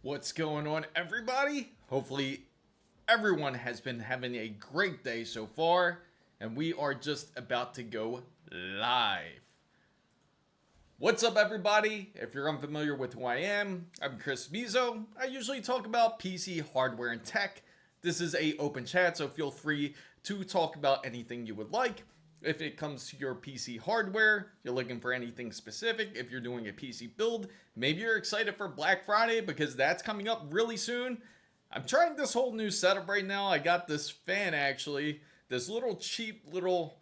What's going on, everybody? Hopefully everyone has been having a great day so far, and we are just about to go live. What's up, everybody? If you're unfamiliar with who I am, I'm Chris Mizo. I usually talk about PC hardware and tech. This is a open chat, so feel free to talk about anything you would like. If it comes to your PC hardware, you're looking for anything specific, if you're doing a PC build, maybe you're excited for Black Friday because that's coming up really soon. I'm trying this whole new setup right now. I got this fan actually, this little cheap little,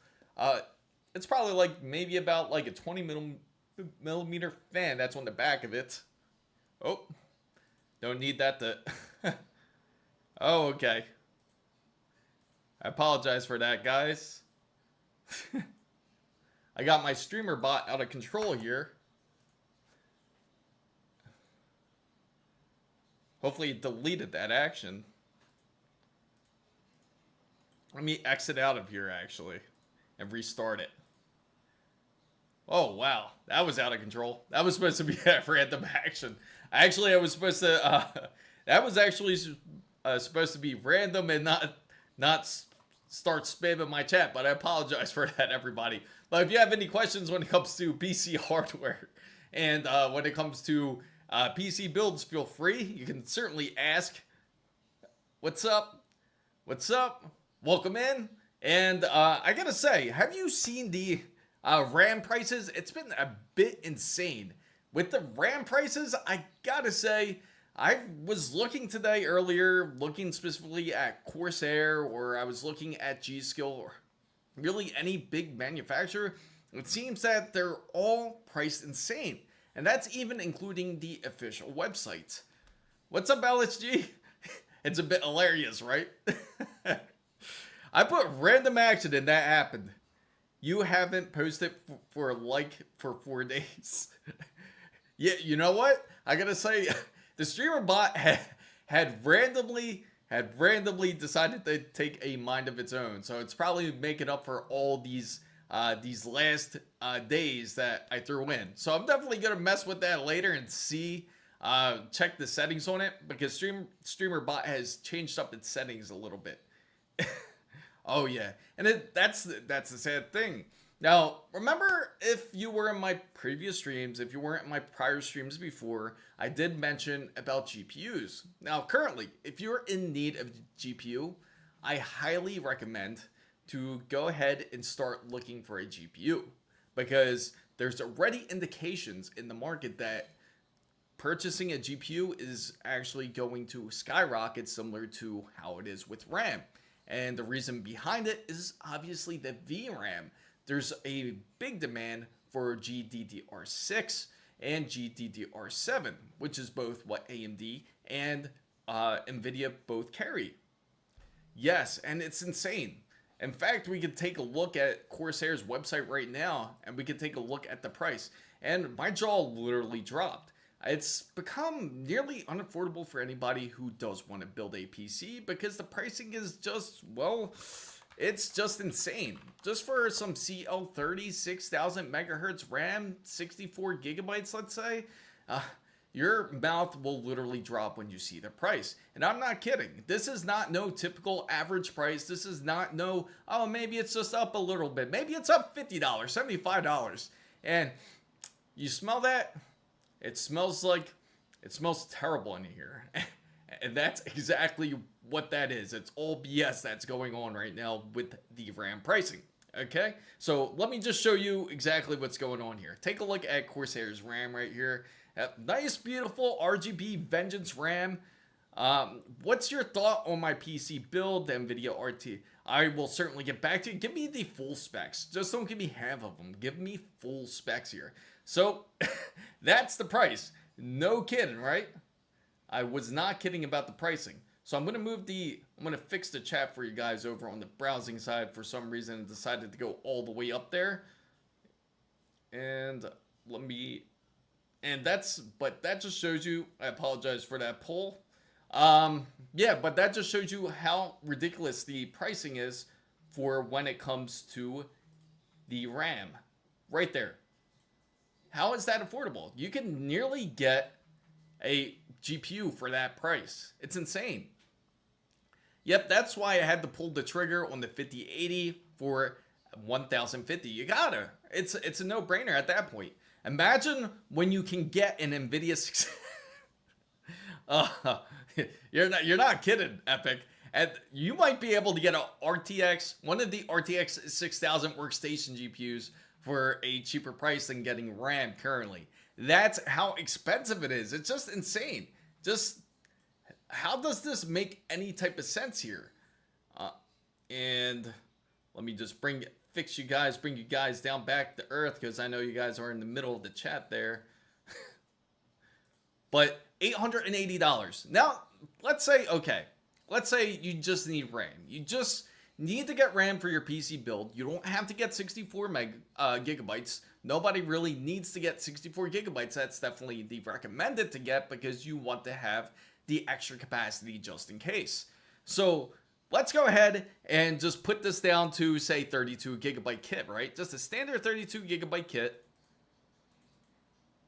it's probably like maybe about like a 20 millimeter fan that's on the back of it. Oh, don't need that to, oh, okay. I apologize for that, guys. I got my streamer bot out of control here. Hopefully it deleted that action. Let me exit out of here actually and restart it. Oh wow, that was out of control. That was supposed to be a random action. I was supposed to that was actually supposed to be random and not start spamming my chat, but I apologize for that, everybody. But if you have any questions when it comes to PC hardware and when it comes to PC builds, feel free. You can certainly ask. What's up? What's up? Welcome in. And I gotta say, have you seen the RAM prices? It's been a bit insane. With the RAM prices, I gotta say, I was looking today earlier, looking specifically at Corsair, or I was looking at G-Skill, or really any big manufacturer. It seems that they're all priced insane. And that's even including the official websites. What's up, LSG? It's a bit hilarious, right? I put random action and that happened. You haven't posted for 4 days. Yeah, you know what? I gotta say, the streamer bot had randomly decided to take a mind of its own, so it's probably making up for all these last days that I threw in. So I'm definitely gonna mess with that later and see, check the settings on it, because streamer bot has changed up its settings a little bit. Oh yeah, and that's the sad thing. Now, remember, if you were in my previous streams, if you weren't in my prior streams before, I did mention about GPUs. Now, currently, if you're in need of GPU, I highly recommend to go ahead and start looking for a GPU, because there's already indications in the market that purchasing a GPU is actually going to skyrocket, similar to how it is with RAM. And the reason behind it is obviously the VRAM. There's a big demand for GDDR6 and GDDR7, which is both what AMD and NVIDIA both carry. Yes, and it's insane. In fact, we could take a look at Corsair's website right now, and we could take a look at the price. And my jaw literally dropped. It's become nearly unaffordable for anybody who does want to build a PC, because the pricing is just, well, it's just insane. Just for some CL30, 6000 megahertz RAM, 64 gigabytes, let's say, your mouth will literally drop when you see the price. And I'm not kidding. This is not no typical average price. This is not no, oh, maybe it's just up a little bit. Maybe it's up $50, $75. And you smell that? It smells terrible in here. And that's exactly what that is. It's all BS that's going on right now with the RAM pricing. Okay, so let me just show you exactly what's going on here. Take a look at Corsair's RAM right here. Nice, beautiful RGB Vengeance RAM. What's your thought on my PC build, the NVIDIA RT? I will certainly get back to you. Give me the full specs. Just don't give me half of them. Give me full specs here. So that's the price. No kidding, right? I was not kidding about the pricing. So I'm going to fix the chat for you guys over on the browsing side. For some reason, I decided to go all the way up there. And but that just shows you, I apologize for that poll. Yeah, but that just shows you how ridiculous the pricing is for when it comes to the RAM. Right there. How is that affordable? You can nearly get a GPU for that price. It's insane. Yep, that's why I had to pull the trigger on the 5080 for 1050. You gotta. It's a no-brainer at that point. Imagine when you can get an NVIDIA 6. You're not kidding, Epic. And you might be able to get one of the RTX 6000 workstation GPUs for a cheaper price than getting RAM currently. That's how expensive it is. It's just insane. Just how does this make any type of sense here? And let me just bring you guys down back to earth, because I know you guys are in the middle of the chat there. But $880. Now, let's say you just need RAM. You just need to get RAM for your PC build. You don't have to get 64 gigabytes. Nobody really needs to get 64 gigabytes. That's definitely the recommended to get, because you want to have the extra capacity just in case. So let's go ahead and just put this down to, say, 32 gigabyte kit, right? Just a standard 32 gigabyte kit,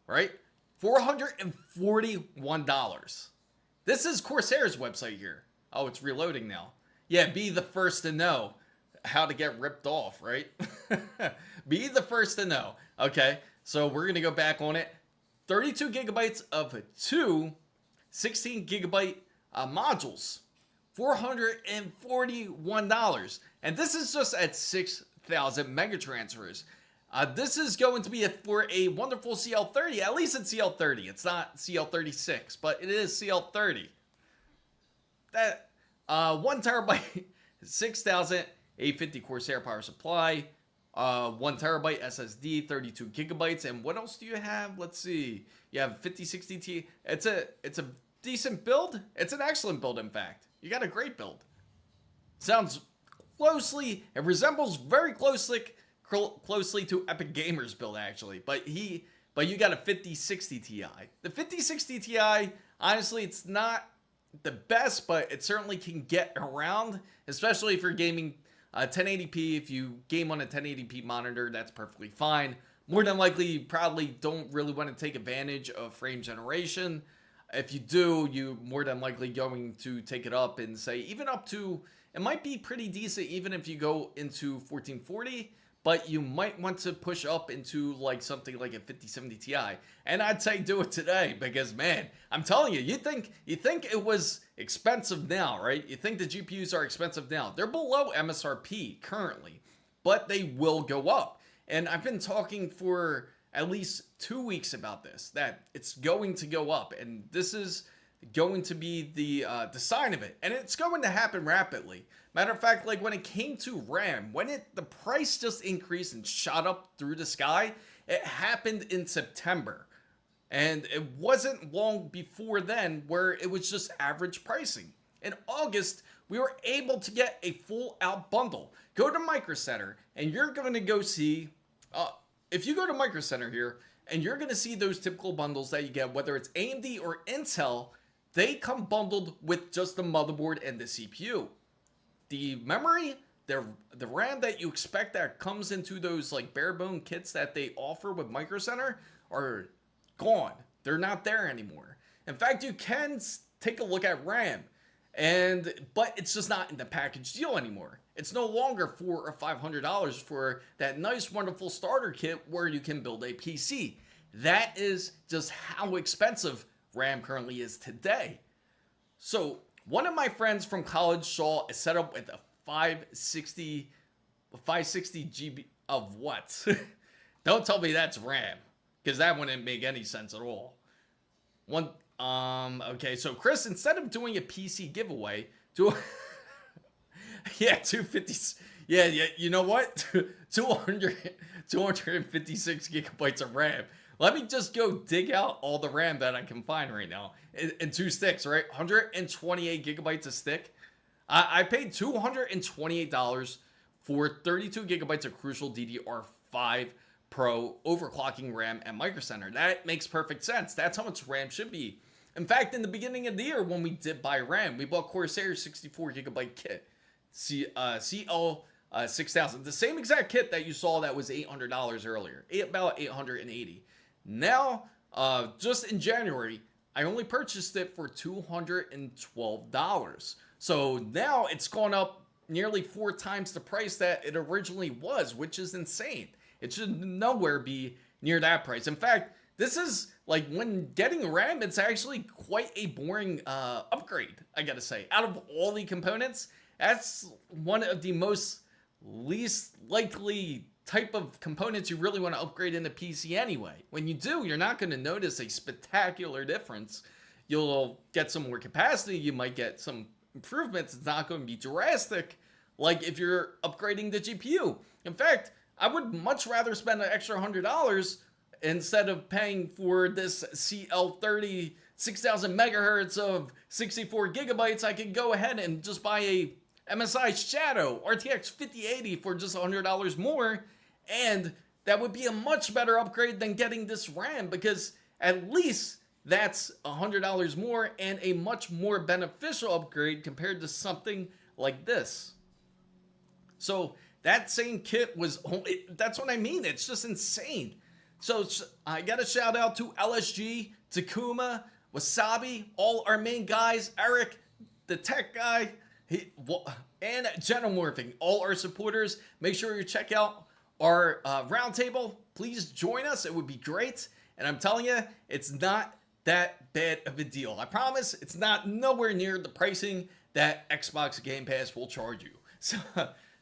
right? $441. This is Corsair's website here. Oh, it's reloading now. Yeah, be the first to know how to get ripped off, right? Be the first to know. Okay, so we're going to go back on it. 32 gigabytes of two 16 gigabyte modules. $441. And this is just at 6,000 megatransfers. This is going to be for a wonderful CL30. At least it's CL30. It's not CL36, but it is CL30. That 1 terabyte, 6,000 850 Corsair power supply, 1 terabyte SSD, 32 gigabytes, and what else do you have? Let's see. You have 5060 Ti. It's a decent build. It's an excellent build, in fact. You got a great build. It resembles very closely to Epic Gamer's build, actually. But you got a 5060 Ti. The 5060 Ti, honestly, it's not the best, but it certainly can get around, especially if you're gaming 1080p. If you game on a 1080p monitor, that's perfectly fine. More than likely, you probably don't really want to take advantage of frame generation. If you do, you more than likely going to take it up and say even up to, it might be pretty decent even if you go into 1440, but you might want to push up into like something like a 5070 Ti. And I'd say do it today, because man, I'm telling you, you think it was expensive now, right? You think the GPUs are expensive now. They're below MSRP currently, but they will go up. And I've been talking for at least 2 weeks about this, that it's going to go up, and this is going to be the sign of it, and it's going to happen rapidly. Matter of fact, like when it came to RAM, the price just increased and shot up through the sky, it happened in September, and it wasn't long before then where it was just average pricing. In August, we were able to get a full out bundle. Go to Micro Center, and you're going to go see. If you go to Micro Center here, and you're going to see those typical bundles that you get, whether it's AMD or Intel, they come bundled with just the motherboard and the CPU. The memory, the RAM that you expect that comes into those like bare bone kits that they offer with Micro Center are gone. They're not there anymore. In fact, you can take a look at RAM, but it's just not in the package deal anymore. It's no longer $400 or $500 for that nice, wonderful starter kit where you can build a PC. That is just how expensive RAM currently is today. So one of my friends from college saw a setup with a 560 GB of what? Don't tell me that's RAM, because that wouldn't make any sense at all. Okay, so Chris, instead of doing a PC giveaway, yeah, 250. Yeah, you know what? 256 gigabytes of RAM. Let me just go dig out all the RAM that I can find right now. In 2 sticks, right? 128 gigabytes a stick. I paid $228 for 32 gigabytes of Crucial DDR5 Pro overclocking RAM at Micro Center. That makes perfect sense. That's how much RAM should be. In fact, in the beginning of the year, when we did buy RAM, we bought Corsair's 64 gigabyte kit. CL6000, the same exact kit that you saw that was $800 earlier, about $880. Now, just in January, I only purchased it for $212. So now it's gone up nearly 4 times the price that it originally was, which is insane. It should nowhere be near that price. In fact, this is like when getting RAM, it's actually quite a boring upgrade, I gotta say. Out of all the components, that's one of the most least likely type of components you really want to upgrade in the PC anyway. When you do, you're not going to notice a spectacular difference. You'll get some more capacity, you might get some improvements. It's not going to be drastic like if you're upgrading the GPU. In fact, I would much rather spend an extra $100 instead of paying for this CL30 6000 megahertz of 64 gigabytes. I could go ahead and just buy a MSI Shadow RTX 5080 for just $100 more, and that would be a much better upgrade than getting this RAM, because at least that's $100 more and a much more beneficial upgrade compared to something like this. So that same kit was only, that's what I mean, it's just insane. So I got a shout out to LSG, Takuma, Wasabi, all our main guys, Eric, the tech guy, and General Morphing, all our supporters. Make sure you check out our roundtable. Please join us. It would be great. And I'm telling you, it's not that bad of a deal. I promise it's not nowhere near the pricing that Xbox Game Pass will charge you.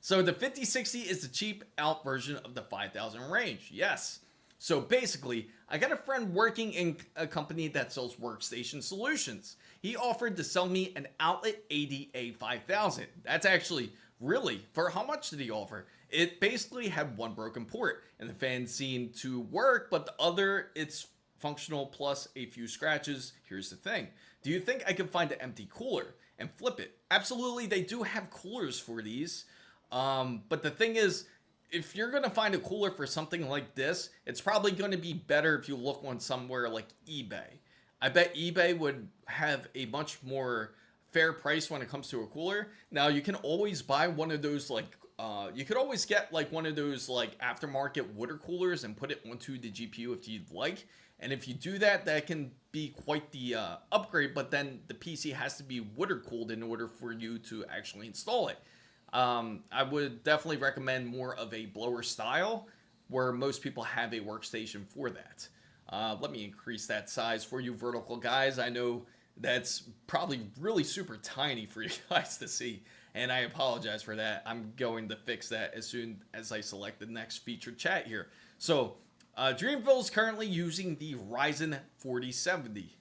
So the 5060 is the cheap out version of the 5000 range. Yes. So basically, I got a friend working in a company that sells workstation solutions. He offered to sell me an outlet ADA 5000. That's actually really, for how much did he offer? It basically had one broken port, and the fan seemed to work, but the other, it's functional plus a few scratches. Here's the thing. Do you think I could find an empty cooler and flip it? Absolutely, they do have coolers for these. But the thing is, if you're going to find a cooler for something like this, it's probably going to be better if you look on somewhere like eBay. I bet eBay would have a much more fair price when it comes to a cooler. Now, you can always buy one of those, like, you could always get like one of those like aftermarket water coolers and put it onto the GPU if you'd like. And if you do that, that can be quite the upgrade, but then the PC has to be water cooled in order for you to actually install it. I would definitely recommend more of a blower style where most people have a workstation for that. Let me increase that size for you vertical guys. I know that's probably really super tiny for you guys to see, and I apologize for that. I'm going to fix that as soon as I select the next featured chat here. So Dreamville is currently using the Ryzen 4070.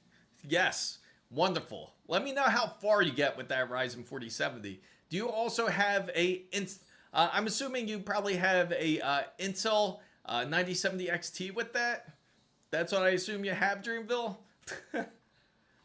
Yes, wonderful. Let me know how far you get with that Ryzen 4070. Do you also have a, I'm assuming you probably have a Intel 9070 XT with that? That's what I assume you have, Dreamville?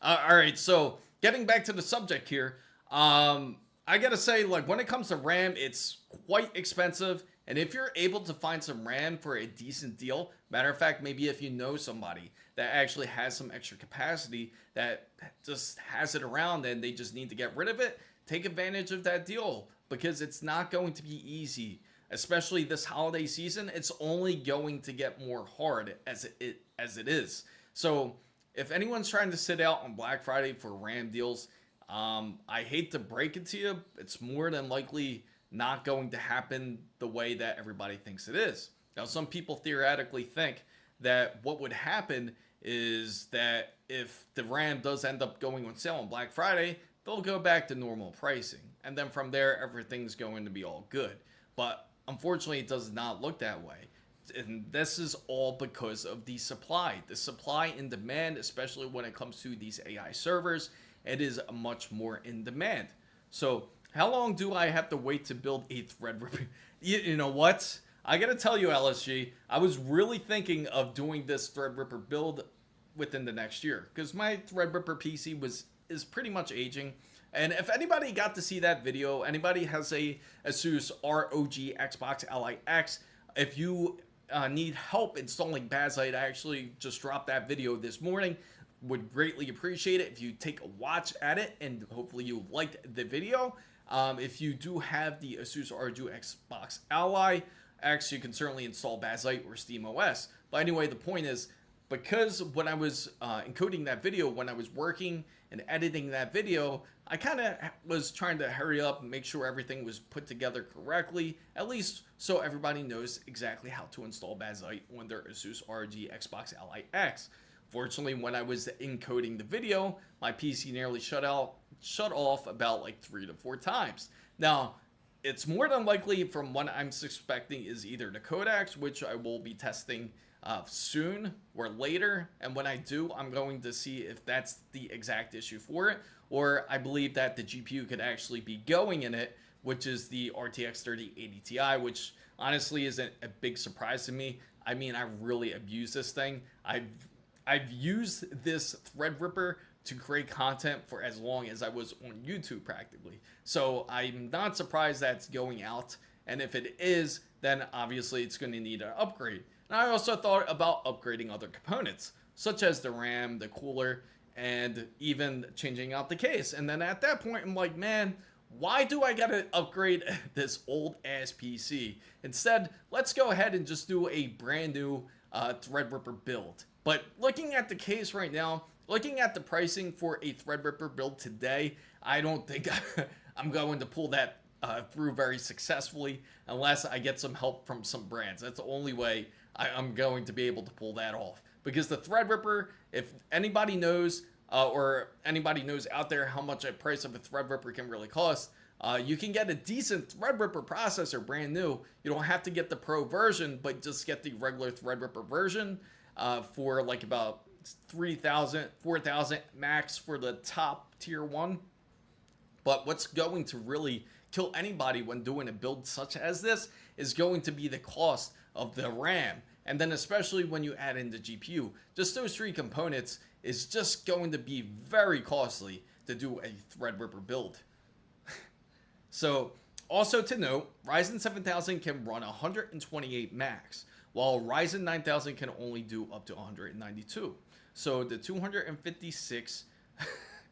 Alright, so getting back to the subject here, I gotta say, like, when it comes to RAM, it's quite expensive. And if you're able to find some RAM for a decent deal, matter of fact, maybe if you know somebody that actually has some extra capacity that just has it around and they just need to get rid of it, take advantage of that deal, because it's not going to be easy, especially this holiday season. It's only going to get more hard as it is. So if anyone's trying to sit out on Black Friday for RAM deals, I hate to break it to you, it's more than likely not going to happen the way that everybody thinks it is. Now, some people theoretically think that what would happen is that if the RAM does end up going on sale on Black Friday, they'll go back to normal pricing. And then from there, everything's going to be all good. But unfortunately, it does not look that way. And this is all because of the supply. The supply and demand, especially when it comes to these AI servers, it is much more in demand. So how long do I have to wait to build a Threadripper? You know what? I gotta tell you, LSG, I was really thinking of doing this Threadripper build within the next year, because my Threadripper PC is pretty much aging. And if anybody got to see that video, anybody has a Asus ROG Xbox Ally X, if you need help installing Bazzite, I actually just dropped that video this morning. Would greatly appreciate it if you take a watch at it, and hopefully you liked the video. If you do have the Asus ROG Xbox Ally X, you can certainly install Bazzite or SteamOS. But anyway, the point is, because when I was encoding that video, when I was working and editing that video, I kind of was trying to hurry up and make sure everything was put together correctly, at least so everybody knows exactly how to install Bazzite on their Asus ROG Xbox Ally X. Fortunately, when I was encoding the video, my PC nearly shut off about like 3 to 4 times. Now, it's more than likely from what I'm suspecting is either the codecs, which I will be testing soon or later, and when I do, I'm going to see if that's the exact issue for it, or I believe that the GPU could actually be going in it, which is the RTX 3080 Ti, which honestly isn't a big surprise to me. I mean, I really abuse this thing. I've used this Threadripper to create content for as long as I was on YouTube practically. So I'm not surprised that's going out. And if it is, then obviously it's going to need an upgrade. And I also thought about upgrading other components, such as the RAM, the cooler, and even changing out the case. And then at that point, I'm like, man, why do I gotta upgrade this old ass PC? Instead, let's go ahead and just do a brand new Threadripper build. But looking at the case right now, looking at the pricing for a Threadripper build today, I don't think I'm going to pull that through very successfully unless I get some help from some brands. That's the only way I'm going to be able to pull that off. Because the Threadripper, if anybody knows, or anybody knows out there how much a price of a Threadripper can really cost, you can get a decent Threadripper processor brand new. You don't have to get the Pro version, but just get the regular Threadripper version for like about 3,000, 4,000 max for the top tier one. But what's going to really kill anybody when doing a build such as this is going to be the cost of the RAM. And then especially when you add in the GPU, just those 3 components is just going to be very costly to do a Threadripper build. So also to note, Ryzen 7000 can run 128 max, while Ryzen 9000 can only do up to 192. So the 256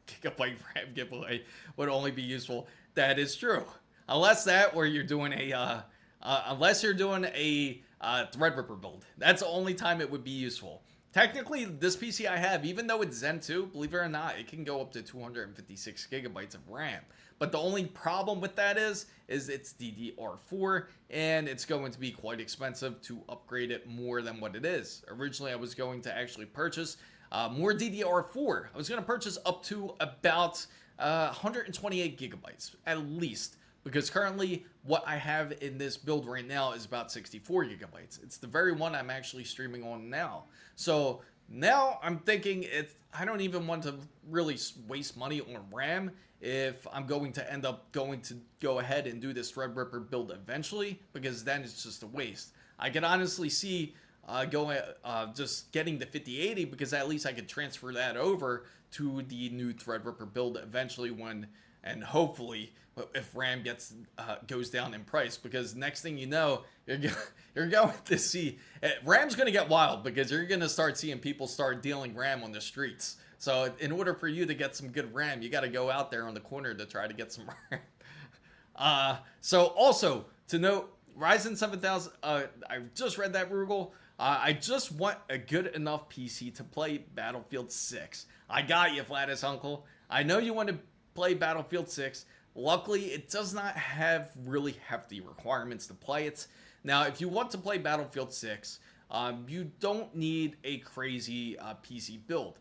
gigabyte RAM giveaway would only be useful. That is true, unless that or you're doing a Threadripper build. That's the only time it would be useful. Technically, this PC I have, even though it's Zen 2, believe it or not, it can go up to 256 gigabytes of RAM. But the only problem with that is it's DDR4, and it's going to be quite expensive to upgrade it more than what it is. Originally, I was going to actually purchase more DDR4. I was going to purchase up to about 128 gigabytes, at least. Because currently, what I have in this build right now is about 64 gigabytes. It's the very one I'm actually streaming on now. So now I'm thinking I don't even want to really waste money on RAM if I'm going to end up go ahead and do this Threadripper build eventually, because then it's just a waste. I can honestly see just getting the 5080, because at least I could transfer that over to the new Threadripper build eventually when, and hopefully if RAM goes down in price, because next thing you know, you're going to see RAM's going to get wild, because you're going to start seeing people start dealing RAM on the streets. So in order for you to get some good RAM, you got to go out there on the corner to try to get some RAM. So also to note, Ryzen 7000. I just read that, Rugal. I just want a good enough PC to play Battlefield 6. I got you, Flatus Uncle. I know you want to play Battlefield 6. Luckily, it does not have really hefty requirements to play it. Now, if you want to play Battlefield 6, you don't need a crazy PC build.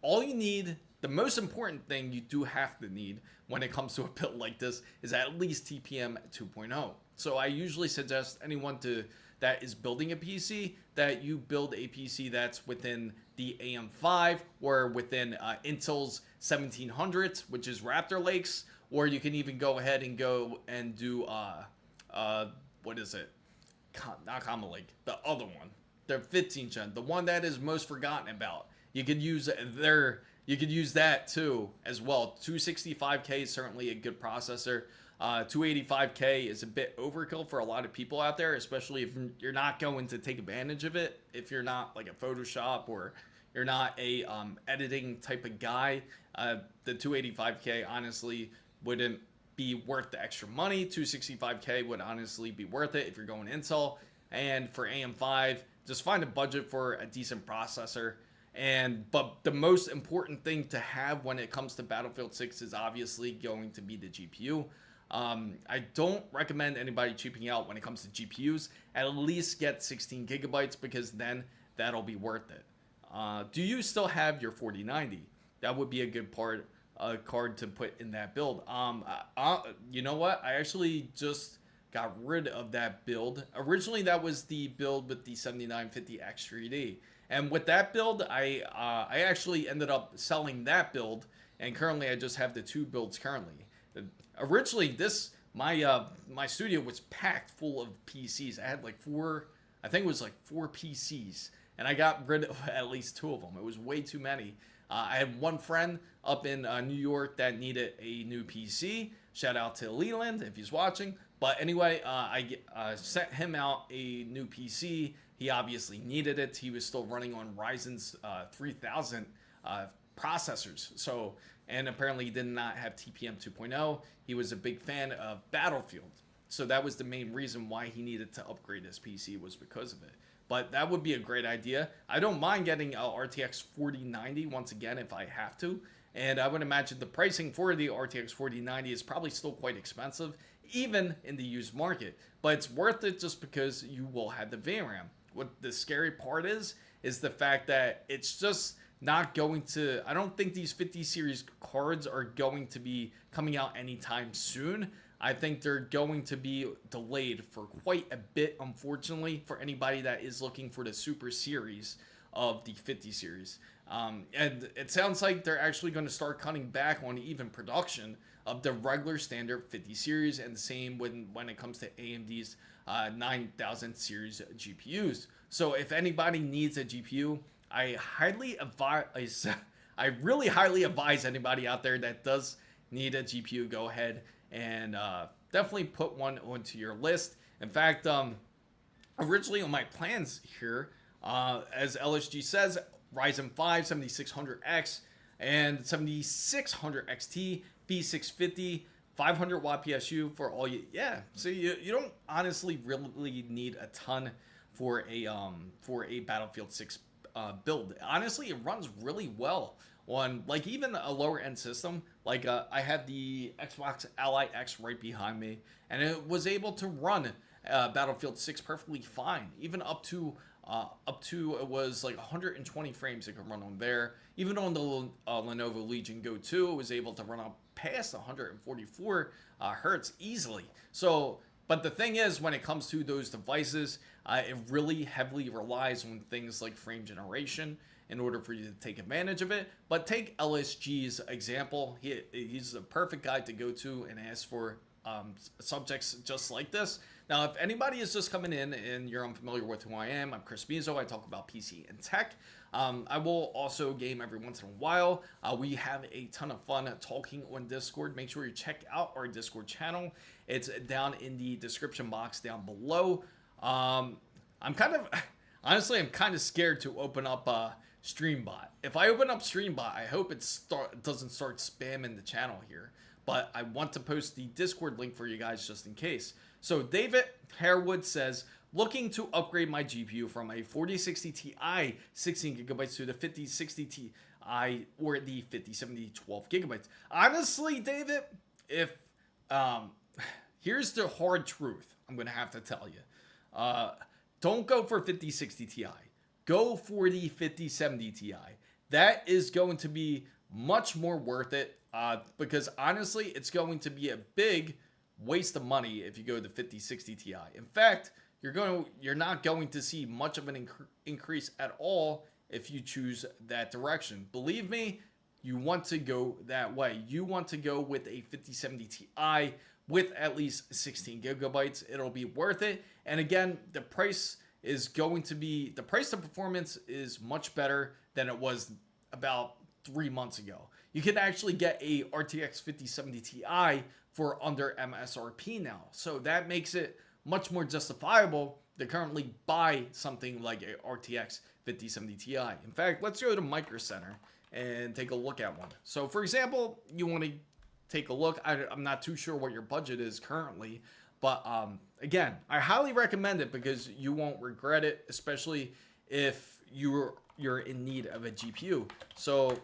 All you need, the most important thing you do have to need when it comes to a build like this is at least TPM 2.0. So I usually suggest anyone that is building a PC that you build a PC that's within the AM5 or within Intel's 1700s, which is Raptor Lakes, or you can even go ahead and do what is it? Not Common Lake, the other one, the 15th gen, the one that is most forgotten about. You could use that too as well. 265K is certainly a good processor. 285K is a bit overkill for a lot of people out there, especially if you're not going to take advantage of it. If you're not like a Photoshop or you're not a editing type of guy, the 285K honestly wouldn't be worth the extra money. 265K would honestly be worth it if you're going Intel. And for AM5, just find a budget for a decent processor. But the most important thing to have when it comes to Battlefield 6 is obviously going to be the GPU. I don't recommend anybody cheaping out when it comes to GPUs. At least get 16 gigabytes because then that'll be worth it. Do you still have your 4090? That would be a good card to put in that build. You know what? I actually just got rid of that build. Originally, that was the build with the 7950X3D. And with that build, I actually ended up selling that build, and currently I just have the 2 builds currently. Originally, my studio was packed full of PCs. I had like 4 PCs, and I got rid of at least 2 of them. It was way too many. I had one friend up in New York that needed a new PC. Shout out to Leland if he's watching. But anyway, I sent him out a new PC. He obviously needed it. He was still running on Ryzen's 3000 processors. So, and apparently he did not have TPM 2.0. He was a big fan of Battlefield. So that was the main reason why he needed to upgrade his PC, was because of it. But that would be a great idea. I don't mind getting a RTX 4090 once again if I have to. And I would imagine the pricing for the RTX 4090 is probably still quite expensive, even in the used market. But it's worth it just because you will have the VRAM. What the scary part is the fact that it's just not going to... I don't think these 50 series cards are going to be coming out anytime soon. I think they're going to be delayed for quite a bit, unfortunately, for anybody that is looking for the Super Series of the 50 series. And it sounds like they're actually going to start cutting back on even production of the regular standard 50 series, and the same when it comes to AMD's 9000 series GPUs. So if anybody needs a GPU, I really highly advise anybody out there that does need a GPU, go ahead and definitely put one onto your list. In fact, originally on my plans here, as LSG says, Ryzen 5 7600X and 7600 XT, B650, 500 watt PSU for all you. Yeah, so you don't honestly really need a ton for a Battlefield 6 build. Honestly, it runs really well on like even a lower end system. Like I had the Xbox Ally X right behind me, and it was able to run Battlefield 6 perfectly fine, even up to it was like 120 frames it could run on there. Even on the Lenovo Legion Go 2, it was able to run up past 144 hertz easily. So, but the thing is, when it comes to those devices, it really heavily relies on things like frame generation in order for you to take advantage of it. But take LSG's example. He's the perfect guy to go to and ask for subjects just like this. Now, if anybody is just coming in and you're unfamiliar with who I am, I'm Chris Mizo. I talk about PC and tech. I will also game every once in a while. We have a ton of fun talking on Discord. Make sure you check out our Discord channel. It's down in the description box down below. I'm kind of scared to open up StreamBot. If I open up StreamBot, I hope it doesn't start spamming the channel here. But I want to post the Discord link for you guys just in case. So David Harewood says, looking to upgrade my GPU from a 4060 Ti 16 gigabytes to the 5060 Ti or the 5070 12 gigabytes. Honestly, David, if here's the hard truth I'm going to have to tell you. Don't go for 5060 Ti. Go for the 5070 Ti. That is going to be much more worth it because honestly, it's going to be a big waste of money if you go to 5060 Ti. In fact, you're not going to see much of an increase at all if you choose that direction. Believe me, you want to go that way. You want to go with a 5070 Ti with at least 16 gigabytes. It'll be worth it. And again, the price to performance is much better than it was about 3 months ago. You can actually get a RTX 5070 Ti for under MSRP now. So that makes it much more justifiable to currently buy something like a RTX 5070 Ti. In fact, let's go to Micro Center and take a look at one. So for example, you want to take a look. I'm not too sure what your budget is currently, But again, I highly recommend it because you won't regret it, especially if you're in need of a GPU. So,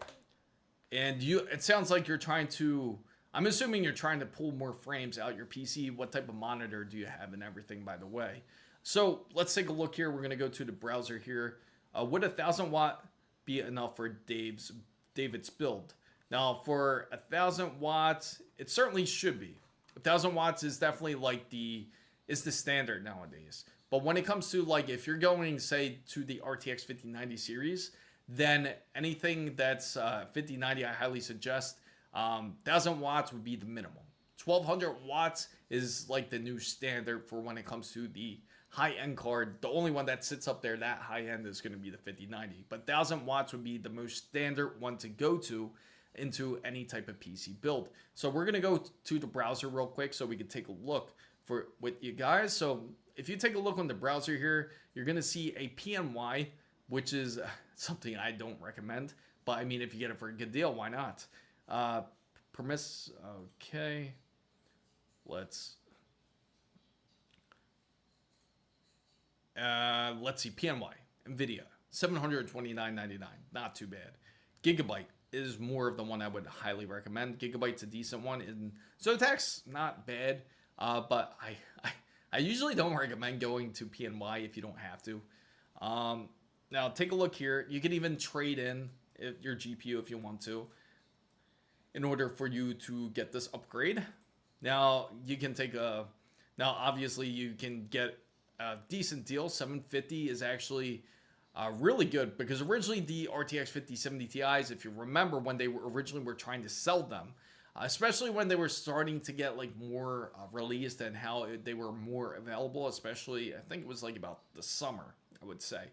and it sounds like you're trying to, I'm assuming you're trying to pull more frames out your PC. What type of monitor do you have and everything, by the way? So let's take a look here. We're going to go to the browser here. Would 1,000 watt be enough for David's build? Now, for 1,000 watts, it certainly should be. 1,000 watts is definitely like the standard nowadays. But when it comes to like if you're going say to the RTX 5090 series, then anything that's 5090 I highly suggest. 1,000 watts would be the minimum. 1,200 watts is like the new standard for when it comes to the high-end card. The only one that sits up there that high-end is going to be the 5090. But 1,000 watts would be the most standard one to go to into any type of PC build. So we're going to go to the browser real quick so we can take a look with you guys. So if you take a look on the browser here, you're going to see a PNY, which is something I don't recommend. But I mean, if you get it for a good deal, why not? Okay. Let's see, PNY, NVIDIA, $729.99, not too bad. Gigabyte is more of the one I would highly recommend. Gigabyte's a decent one. And Zotac, not bad, but I usually don't recommend going to PNY if you don't have to. Now, take a look here. You can even trade in your GPU if you want to in order for you to get this upgrade. Now, you can now obviously you can get a decent deal. 750 is actually really good because originally the RTX 5070 Ti's, if you remember when they originally were trying to sell them, especially when they were starting to get like more released and how they were more available, especially I think it was like about the summer, I would say.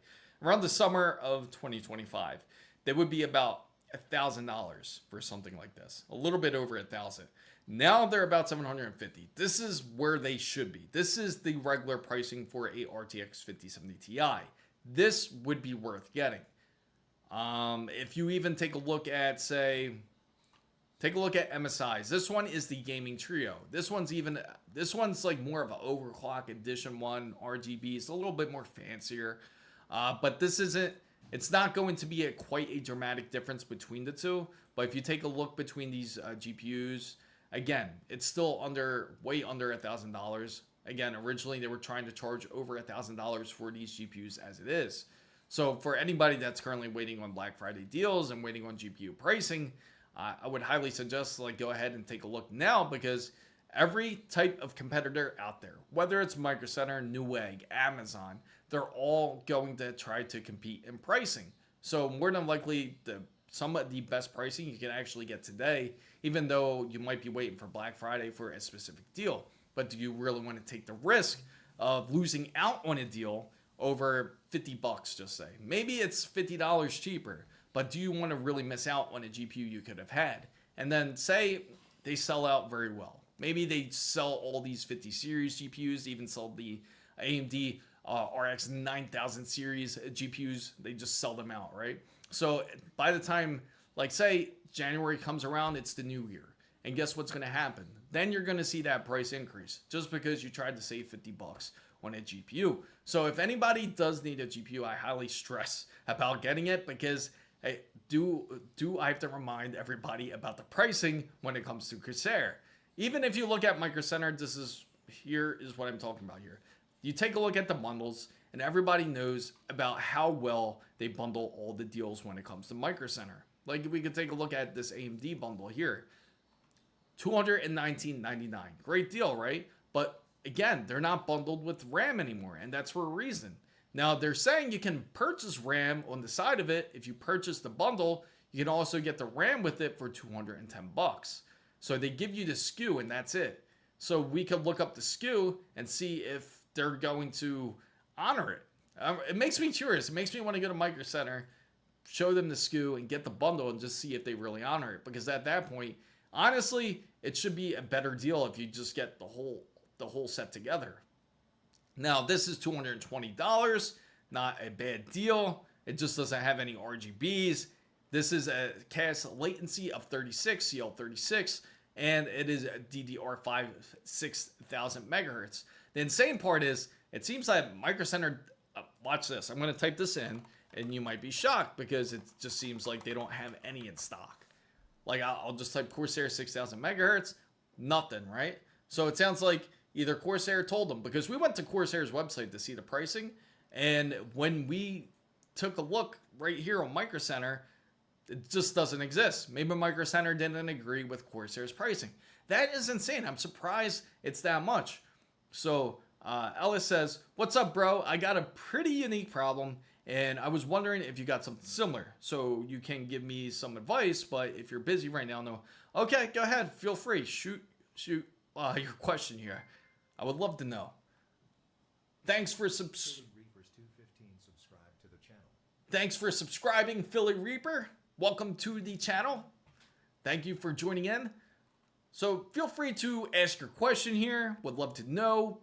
Around the summer of 2025, they would be about $1,000 for something like this, a little bit over 1,000. Now they're about 750. This is where they should be. This is the regular pricing for a RTX 5070 Ti. This would be worth getting. If you even take a look at MSI's. This one is the gaming trio. This one's like more of an overclock edition one. RGB is a little bit more fancier, but it's not going to be quite a dramatic difference between the two. But if you take a look between these GPUs, again, it's still way under $1,000. Again, originally they were trying to charge over $1,000 for these GPUs as it is. So for anybody that's currently waiting on Black Friday deals and waiting on GPU pricing, I would highly suggest go ahead and take a look now, because every type of competitor out there, whether it's Micro Center, Newegg, Amazon, they're all going to try to compete in pricing. So more than likely, some of the best pricing you can actually get today, even though you might be waiting for Black Friday for a specific deal. But do you really want to take the risk of losing out on a deal over $50, just say? Maybe it's $50 cheaper, but do you want to really miss out on a GPU you could have had? And then say they sell out very well. Maybe they sell all these 50 series GPUs, even sell the AMD RX 9000 series GPUs. They just sell them out, right? So by the time, say January comes around, it's the new year. And guess what's going to happen? Then you're going to see that price increase just because you tried to save $50 on a GPU. So if anybody does need a GPU, I highly stress about getting it, because hey, I have to remind everybody about the pricing when it comes to Corsair. Even if you look at Micro Center, here is what I'm talking about here. You take a look at the bundles, and everybody knows about how well they bundle all the deals when it comes to Micro Center. Like, we could take a look at this AMD bundle here. $219.99. Great deal, right? But again, they're not bundled with RAM anymore, and that's for a reason. Now, they're saying you can purchase RAM on the side of it. If you purchase the bundle, you can also get the RAM with it for $210. So they give you the SKU, and that's it. So we could look up the SKU and see if they're going to honor it. It makes me curious. It makes me want to go to Micro Center, show them the SKU, and get the bundle and just see if they really honor it. Because at that point, honestly, it should be a better deal if you just get the whole set together. Now, this is $220, not a bad deal. It just doesn't have any RGBs. This is a cache latency of 36, CL36, and it is DDR5 6000 megahertz. The insane part is, it seems that Micro Center, watch this, I'm going to type this in, and you might be shocked because it just seems like they don't have any in stock. Like, I'll just type Corsair 6000 megahertz, nothing, right? So it sounds like either Corsair told them, because we went to Corsair's website to see the pricing, and when we took a look right here on Micro Center, it just doesn't exist. Maybe Micro Center didn't agree with Corsair's pricing. That is insane. I'm surprised it's that much. So Ellis says, "What's up, bro? I got a pretty unique problem, and I was wondering if you got something similar. So you can give me some advice, but if you're busy right now, no." Okay, go ahead. Feel free. Shoot your question here. I would love to know. Thanks for Thanks for subscribing, Philly Reaper. Welcome to the channel. Thank you for joining in. So feel free to ask your question here. Would love to know.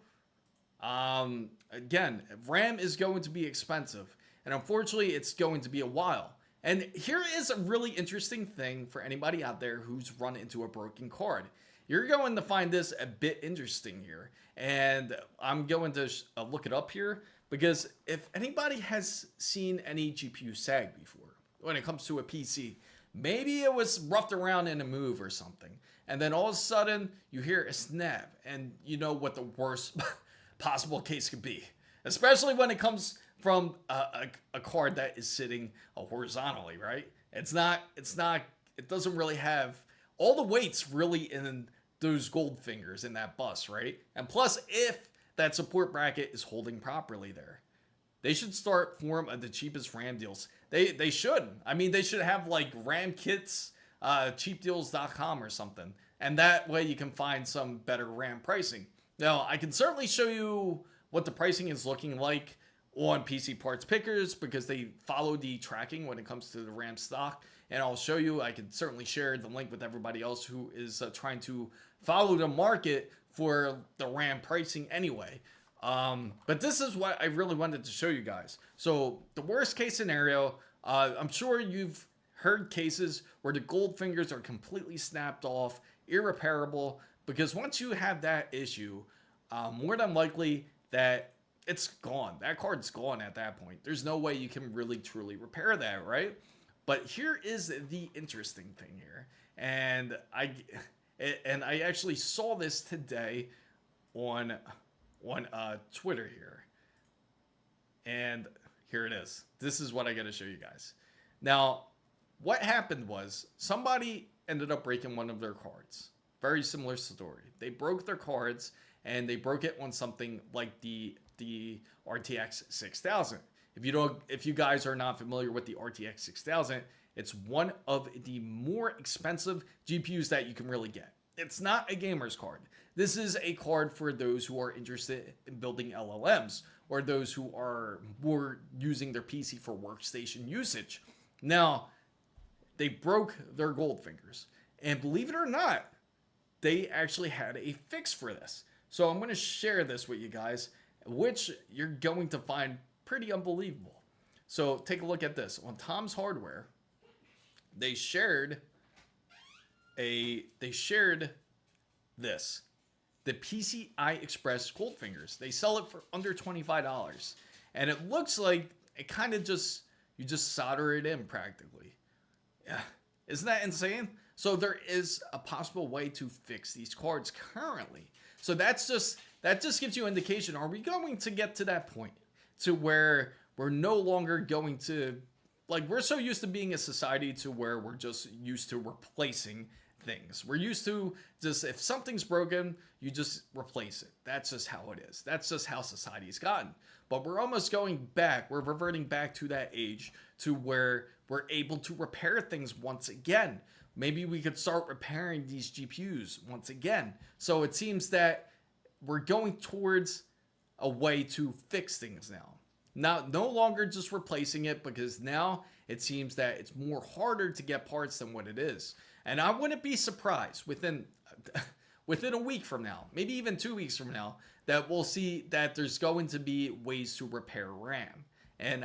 Again, RAM is going to be expensive, and unfortunately it's going to be a while. And here is a really interesting thing for anybody out there who's run into a broken card. You're going to find this a bit interesting here, and I'm going to look it up here, because if anybody has seen any GPU sag before when it comes to a PC, maybe it was roughed around in a move or something, and then all of a sudden you hear a snap, and you know what the worst possible case could be, especially when it comes from a card that is sitting horizontally, right? It doesn't really have all the weight's really in those gold fingers in that bus, right? And plus, if that support bracket is holding properly there, they should start form of the cheapest RAM deals. They should. I mean, they should have like RAM kits, cheapdeals.com or something, and that way you can find some better RAM pricing. Now, I can certainly show you what the pricing is looking like on PC Parts Pickers, because they follow the tracking when it comes to the RAM stock, and I'll show you. I can certainly share the link with everybody else who is trying to follow the market for the RAM pricing anyway. But this is what I really wanted to show you guys. So the worst case scenario, I'm sure you've heard cases where the gold fingers are completely snapped off, irreparable, because once you have that issue, more than likely that it's gone. That card's gone at that point. There's no way you can really truly repair that, right? But here is the interesting thing here, and I actually saw this today on Twitter here, and here it is. This is what I got to show you guys. Now, what happened was somebody ended up breaking one of their cards. Very similar story. They broke their cards, and they broke it on something like the RTX 6000. If you guys are not familiar with the RTX 6000, it's one of the more expensive GPUs that you can really get. It's not a gamer's card. This is a card for those who are interested in building LLMs, or those who are more using their PC for workstation usage. Now, they broke their gold fingers, and believe it or not, they actually had a fix for this. So I'm going to share this with you guys, which you're going to find pretty unbelievable. So take a look at this. On Tom's Hardware, they shared this, the PCI Express gold fingers. They sell it for under $25, and it looks like it kind of you just solder it in practically. Yeah, isn't that insane? So there is a possible way to fix these cards currently. So that just gives you indication. Are we going to get to that point to where we're no longer going to, like, we're so used to being a society to where we're just used to replacing things. We're used to just, if something's broken, you just replace it. That's just how it is. That's just how society's gotten. But we're almost going back. We're reverting back to that age to where we're able to repair things once again. Maybe we could start repairing these GPUs once again. So it seems that we're going towards a way to fix things now. No longer just replacing it, because now it seems that it's more harder to get parts than what it is. And I wouldn't be surprised within a week from now, maybe even 2 weeks from now, that we'll see that there's going to be ways to repair RAM. And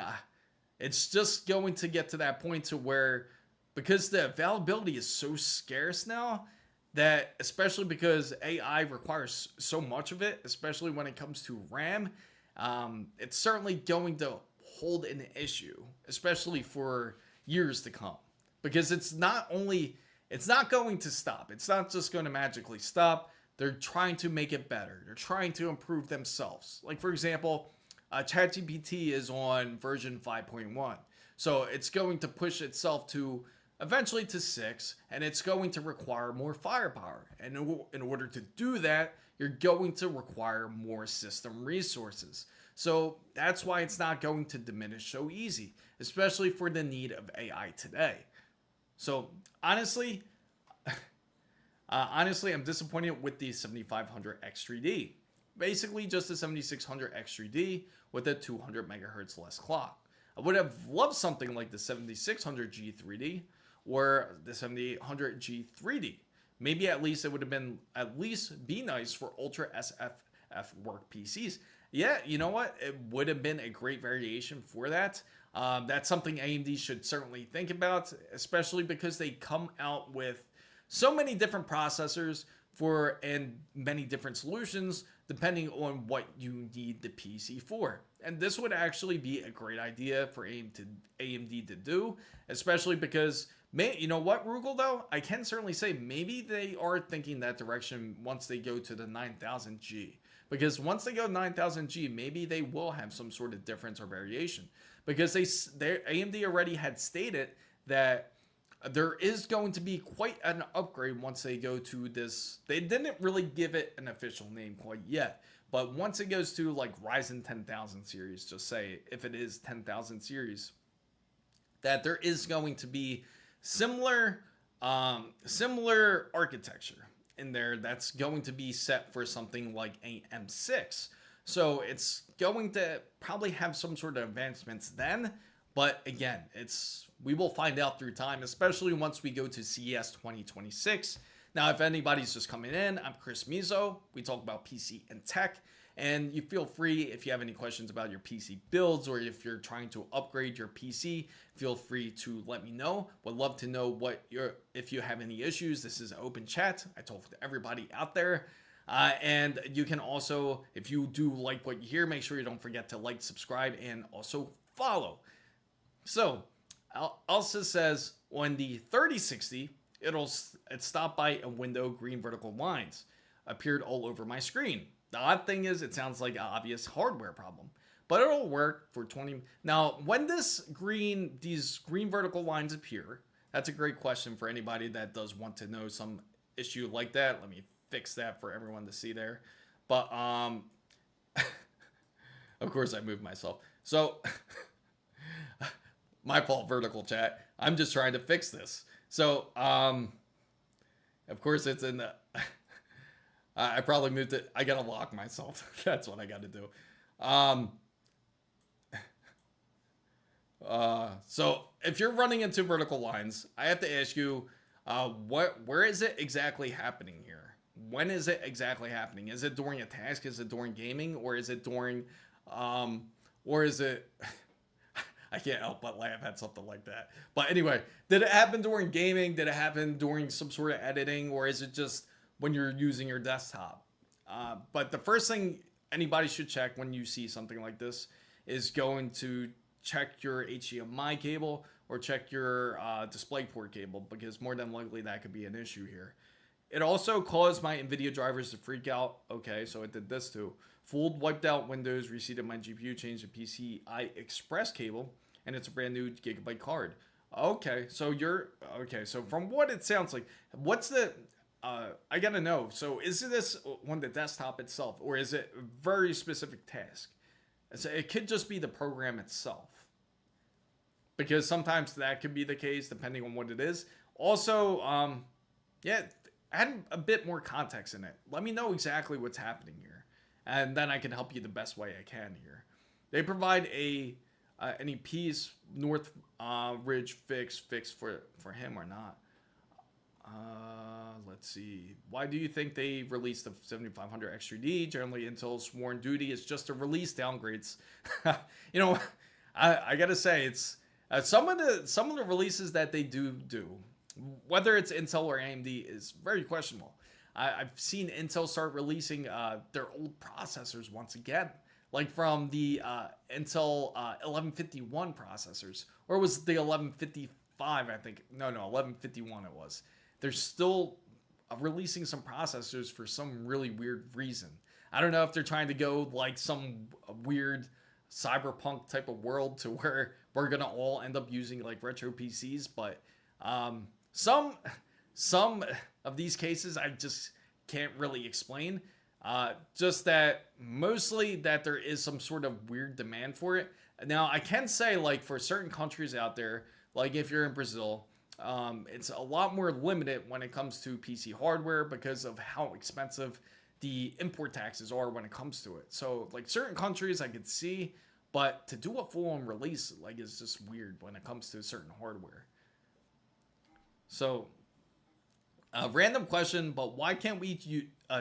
it's just going to get to that point to where, because the availability is so scarce now, that, especially because AI requires so much of it, especially when it comes to RAM, it's certainly going to hold an issue, especially for years to come. Because it's not going to stop. It's not just going to magically stop. They're trying to make it better. They're trying to improve themselves. Like, for example, ChatGPT is on version 5.1. So it's going to push itself to eventually to 6, and it's going to require more firepower. And in order to do that, you're going to require more system resources. So that's why it's not going to diminish so easy, especially for the need of AI today. So honestly, I'm disappointed with the 7500 X3D. Basically just a 7600 X3D with a 200 megahertz less clock. I would have loved something like the 7600 G3D or the 7800 G3D. Maybe at least it would have been be nice for ultra SFF work PCs. Yeah, you know what? It would have been a great variation for that. That's something AMD should certainly think about, especially because they come out with so many different processors and many different solutions depending on what you need the PC for. And this would actually be a great idea for AMD to do, especially because, you know what, Rugal, though? I can certainly say maybe they are thinking that direction once they go to the 9000G. Because once they go 9000G, maybe they will have some sort of difference or variation. Because AMD already had stated that there is going to be quite an upgrade once they go to this. They didn't really give it an official name quite yet. But once it goes to like Ryzen 10,000 series, just say if it is 10,000 series, that there is going to be similar architecture in there that's going to be set for something like AM6. So it's going to probably have some sort of advancements then, but again, we will find out through time, especially once we go to CES 2026. Now, if anybody's just coming in, I'm Chris Mizo. We talk about PC and tech, and you feel free, if you have any questions about your PC builds or if you're trying to upgrade your PC, feel free to let me know. Would love to know if you have any issues. This is an open chat. I talk to everybody out there. And you can also, if you do like what you hear, make sure you don't forget to like, subscribe, and also follow. So, Elsa says on the 3060, it stopped by a window, green vertical lines appeared all over my screen. The odd thing is, it sounds like an obvious hardware problem, but it'll work for 20. Now, when these green vertical lines appear, that's a great question for anybody that does want to know some issue like that. Let me fix that for everyone to see there. But of course I moved myself. So my fault, vertical chat. I'm just trying to fix this. So of course it's in the I probably moved it. I gotta lock myself. That's what I gotta do. So if you're running into vertical lines, I have to ask you, where is it exactly happening here? When is it exactly happening? Is it during a task? Is it during gaming? Or is it during, or is it, I can't help but laugh at something like that. But anyway, did it happen during gaming? Did it happen during some sort of editing? Or is it just when you're using your desktop? But the first thing anybody should check when you see something like this is going to check your HDMI cable or check your DisplayPort cable, because more than likely that could be an issue here. It also caused my NVIDIA drivers to freak out. Okay, so it did this too. Fooled, wiped out Windows, reseated my GPU, changed the PCI Express cable, and it's a brand new gigabyte card. Okay, so so from what it sounds like, what's the, I gotta know. So is this on the desktop itself, or is it a very specific task? So it could just be the program itself, because sometimes that could be the case depending on what it is. Also, yeah, add a bit more context in it. Let me know exactly what's happening here, and then I can help you the best way I can here. They provide an EP's North Ridge fix for him or not. Let's see. Why do you think they released the 7500 X3D? Generally, Intel's sworn duty is just to release downgrades. You know, I gotta say, it's some of the releases that they do. whether it's Intel or AMD is very questionable. I've seen Intel start releasing their old processors once again, like from the Intel 1151 processors, or was it the 1155? I think no, 1151 it was. They're still releasing some processors for some really weird reason. I don't know if they're trying to go like some weird cyberpunk type of world to where we're gonna all end up using like retro PCs, but some of these cases I just can't really explain. Just that mostly that there is some sort of weird demand for it. Now I can say like for certain countries out there, like if you're in Brazil, it's a lot more limited when it comes to PC hardware because of how expensive the import taxes are when it comes to it. So like certain countries I could see, but to do a full-on release like is just weird when it comes to certain hardware. So random question, but why can't we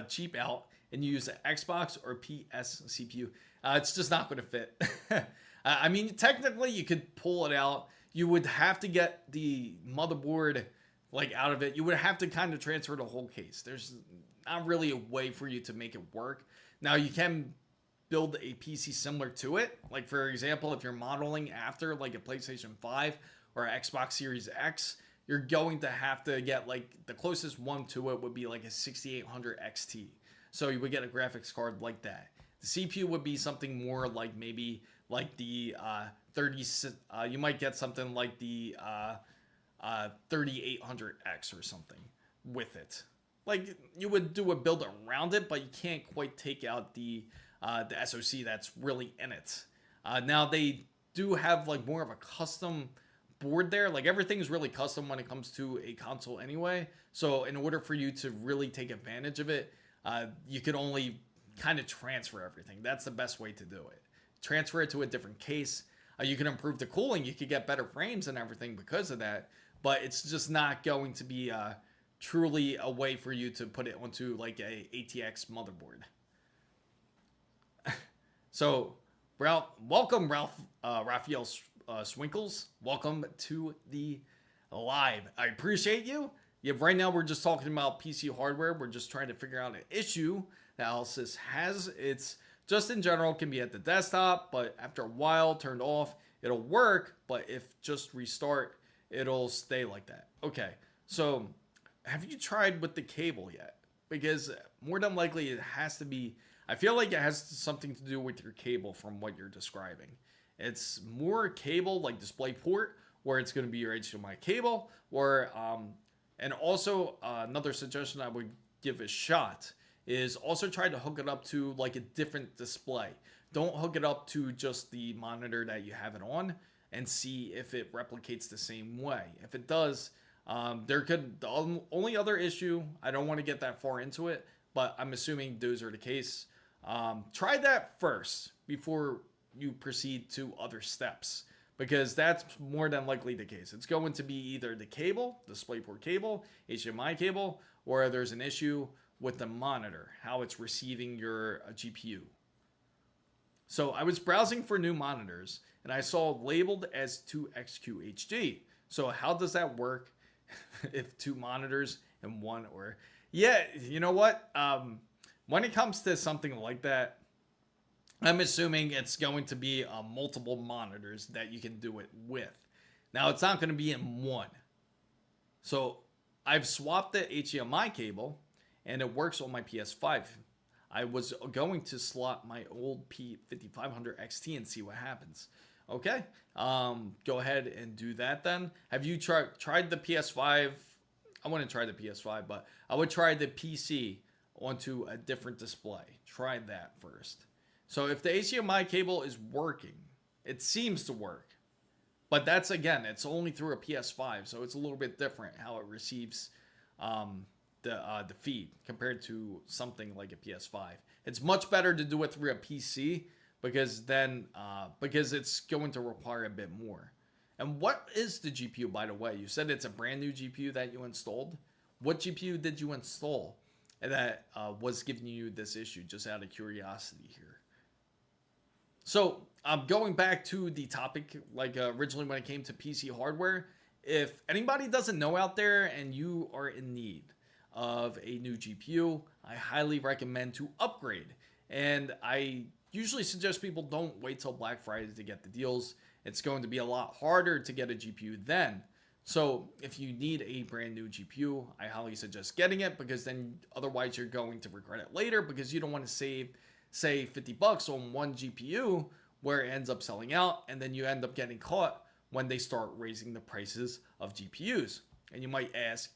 cheap out and use an Xbox or PS CPU? It's just not going to fit. I mean, technically you could pull it out. You would have to get the motherboard like out of it. You would have to kind of transfer the whole case. There's not really a way for you to make it work. Now you can build a PC similar to it. Like for example, if you're modeling after like a PlayStation 5 or Xbox Series X, you're going to have to get like the closest one to it would be like a 6800 XT. So you would get a graphics card like that. The CPU would be something more like maybe like the 30. You might get something like the 3800X or something with it. Like you would do a build around it, but you can't quite take out the SoC that's really in it. Now they do have like more of a custom board there. Like everything's really custom when it comes to a console anyway. So in order for you to really take advantage of it, you could only kind of transfer everything. That's the best way to do it. Transfer it to a different case. You can improve the cooling. You could get better frames and everything because of that. But it's just not going to be truly a way for you to put it onto like a ATX motherboard. So, welcome Raphael Swinkles. Welcome to the live. I appreciate you. Yeah, right now we're just talking about PC hardware. We're just trying to figure out an issue that Alice has. It's just in general can be at the desktop, but after a while turned off, it'll work. But if just restart, it'll stay like that. Okay, so have you tried with the cable yet? Because more than likely it has to be, I feel like it has something to do with your cable from what you're describing. It's more cable like DisplayPort, where it's going to be your HDMI cable, or and also another suggestion I would give a shot is also try to hook it up to like a different display. Don't hook it up to just the monitor that you have it on and see if it replicates the same way. If it does, the only other issue, I don't want to get that far into it, but I'm assuming those are the case. Try that first before you proceed to other steps, because that's more than likely the case. It's going to be either the cable, the DisplayPort cable, HDMI cable, or there's an issue with the monitor, how it's receiving your GPU. So I was browsing for new monitors and I saw labeled as 2XQHD. So how does that work if two monitors and one, or yeah, you know what? When it comes to something like that, I'm assuming it's going to be multiple monitors that you can do it with. Now it's not going to be in one. So I've swapped the HDMI cable and it works on my PS5. I was going to slot my old P5500 XT and see what happens. Okay, go ahead and do that then. Have you tried the PS5? I wouldn't try the PS5, but I would try the PC onto a different display. Try that first. So if the HDMI cable is working, it seems to work. But that's, again, it's only through a PS5, so it's a little bit different how it receives the feed compared to something like a PS5. It's much better to do it through a PC because then because it's going to require a bit more. And what is the GPU, by the way? You said it's a brand new GPU that you installed. What GPU did you install that was giving you this issue, just out of curiosity here? So going back to the topic, like originally when it came to PC hardware, if anybody doesn't know out there and you are in need of a new GPU, I highly recommend to upgrade. And I usually suggest people don't wait till Black Friday to get the deals. It's going to be a lot harder to get a GPU then. So if you need a brand new GPU, I highly suggest getting it, because then otherwise you're going to regret it later, because you don't want to save, say, 50 bucks on one GPU where it ends up selling out, and then you end up getting caught when they start raising the prices of GPUs. And you might ask,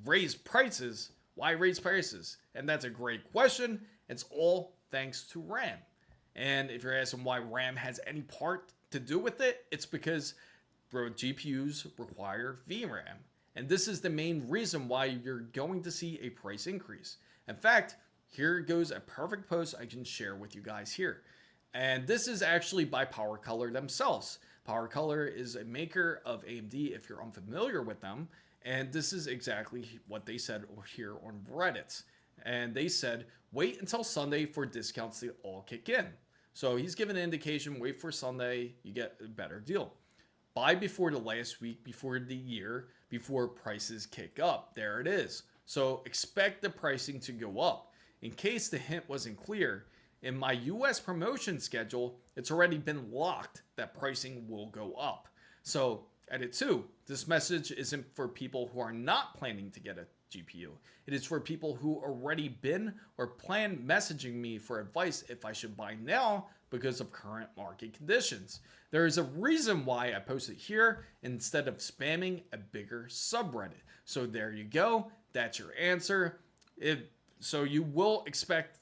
raise prices? Why raise prices? And that's a great question. It's all thanks to RAM. And if you're asking why RAM has any part to do with it, it's because GPUs require VRAM. And this is the main reason why you're going to see a price increase. In fact, here goes a perfect post I can share with you guys here. And this is actually by PowerColor themselves. PowerColor is a maker of AMD, if you're unfamiliar with them. And this is exactly what they said here on Reddit. And they said, wait until Sunday for discounts to all kick in. So he's given an indication, wait for Sunday, you get a better deal. Buy before the last week, before the year, before prices kick up. There it is. So expect the pricing to go up. In case the hint wasn't clear, in my US promotion schedule, it's already been locked that pricing will go up. So edit 2, this message isn't for people who are not planning to get a GPU. It is for people who already been or plan messaging me for advice if I should buy now because of current market conditions. There is a reason why I post it here instead of spamming a bigger subreddit. So there you go. That's your answer. So you will expect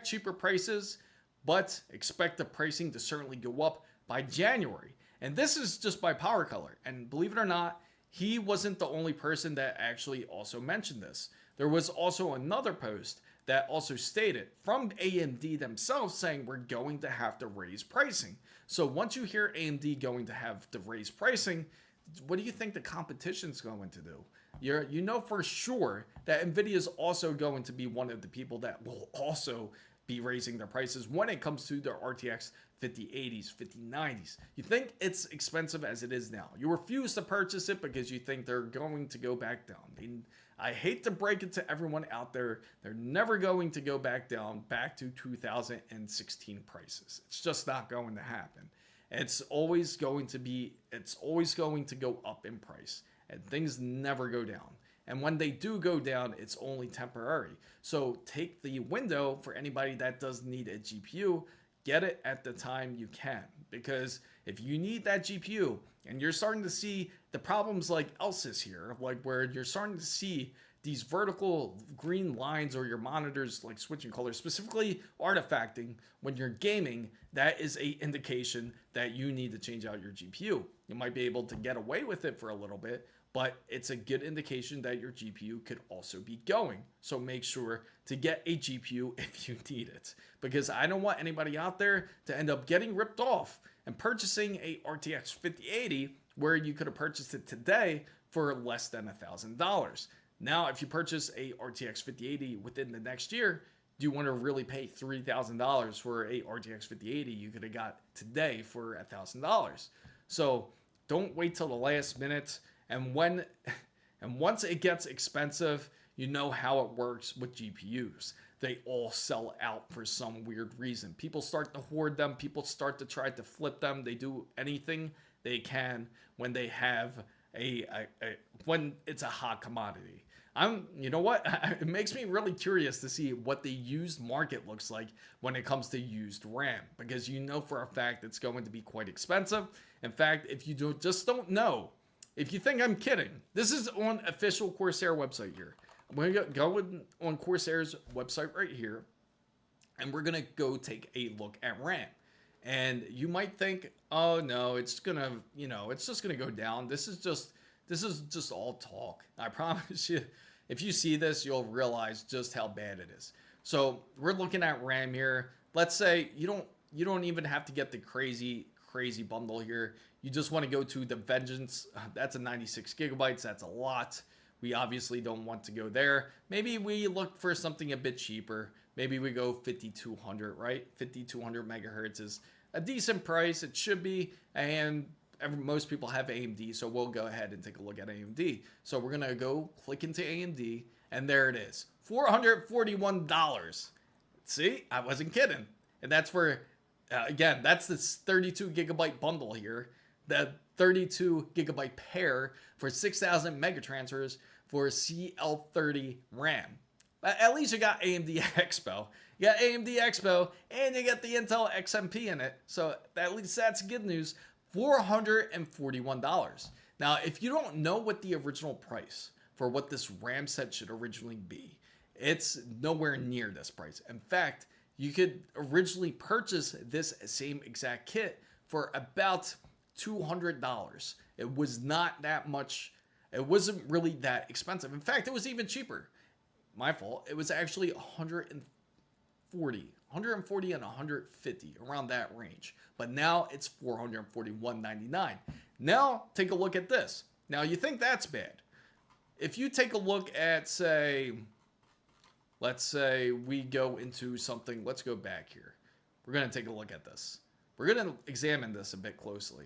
cheaper prices, but expect the pricing to certainly go up by January. And this is just by PowerColor. And believe it or not, he wasn't the only person that actually also mentioned this. There was also another post that also stated from AMD themselves saying we're going to have to raise pricing. So once you hear AMD going to have to raise pricing, what do you think the competition's going to do? You know for sure that NVIDIA is also going to be one of the people that will also be raising their prices when it comes to their RTX 5080s, 5090s. You think it's expensive as it is now. You refuse to purchase it because you think they're going to go back down. I hate to break it to everyone out there. They're never going to go back down, back to 2016 prices. It's just not going to happen. It's always going to go up in price, and things never go down. And when they do go down, it's only temporary. So take the window for anybody that does need a GPU, get it at the time you can. Because if you need that GPU and you're starting to see the problems like Elsys here, like where you're starting to see these vertical green lines or your monitors like switching colors, specifically artifacting when you're gaming, that is a indication that you need to change out your GPU. You might be able to get away with it for a little bit, but it's a good indication that your GPU could also be going. So make sure to get a GPU if you need it, because I don't want anybody out there to end up getting ripped off and purchasing a RTX 5080 where you could have purchased it today for less than $1,000. Now, if you purchase a RTX 5080 within the next year, do you want to really pay $3,000 for a RTX 5080 you could have got today for $1,000? So don't wait till the last minute. And once it gets expensive, you know how it works with GPUs. They all sell out for some weird reason. People start to hoard them. People start to try to flip them. They do anything they can when they have when it's a hot commodity. You know what? It makes me really curious to see what the used market looks like when it comes to used RAM, because you know for a fact it's going to be quite expensive. In fact, if you don't know, if you think I'm kidding, this is on official Corsair website here. I'm going to go on Corsair's website right here, and we're going to go take a look at RAM. And you might think, oh no, it's just going to go down. This is just all talk. I promise you, if you see this, you'll realize just how bad it is. So we're looking at RAM here. Let's say you don't even have to get the crazy bundle here. You just want to go to the Vengeance. That's a 96 gigabytes. That's a lot. We obviously don't want to go there. Maybe we look for something a bit cheaper. Maybe we go 5200, right? 5200 megahertz is a decent price. It should be. And most people have AMD, so we'll go ahead and take a look at AMD. So we're gonna go click into AMD, and there it is, $441. See, I wasn't kidding. And that's for, again, that's this 32 gigabyte bundle here, the 32 gigabyte pair for 6,000 megatransfers for CL30 RAM. But at least you got AMD Expo. You got AMD Expo, and you got the Intel XMP in it. So at least that's good news. $441. Now, if you don't know what the original price for what this RAM set should originally be, it's nowhere near this price. In fact, you could originally purchase this same exact kit for about $200. It was not that much. It wasn't really that expensive. In fact, it was even cheaper. My fault. It was actually 140 and 150, around that range. But now it's $441.99. Now take a look at this. Now you think that's bad. If you take a look at, say, let's say we go into something, let's go back here. We're going to take a look at this. We're going to examine this a bit closely.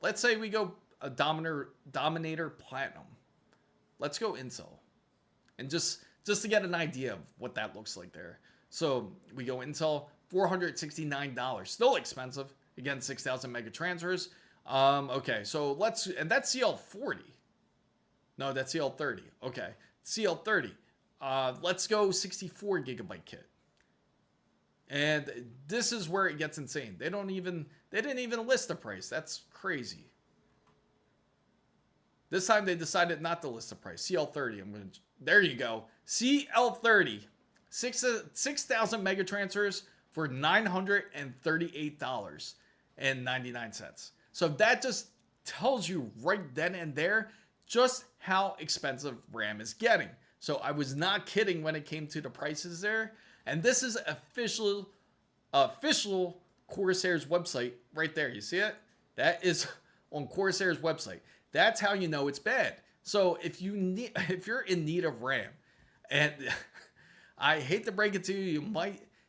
Let's say we go a Dominator Platinum. Let's go Intel. And just to get an idea of what that looks like there. So we go Intel, $469. Still expensive. Again, 6,000 mega transfers. Okay, so and that's CL40. No, that's CL30. Okay, CL30. Let's go 64 gigabyte kit. And this is where it gets insane. They didn't even list the price. That's crazy. This time they decided not to list the price. CL30. There you go. CL30. 6,000 mega transfers for $938.99. So that just tells you right then and there just how expensive RAM is getting. So I was not kidding when it came to the prices there. And this is official Corsair's website right there. You see it? That is on Corsair's website. That's how you know it's bad. So if you're in need of RAM, and I hate to break it to you,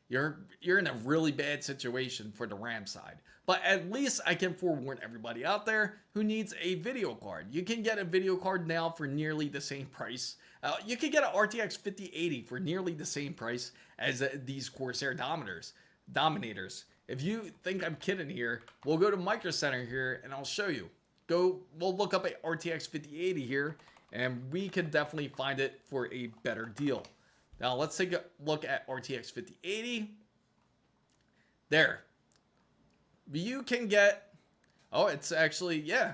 you're in a really bad situation for the RAM side. But at least I can forewarn everybody out there who needs a video card. You can get a video card now for nearly the same price. You can get an RTX 5080 for nearly the same price as these Corsair Dominators. If you think I'm kidding here, we'll go to Micro Center here and I'll show you. We'll look up at RTX 5080 here, and we can definitely find it for a better deal. Now let's take a look at RTX 5080. There. You can get, it's actually, yeah,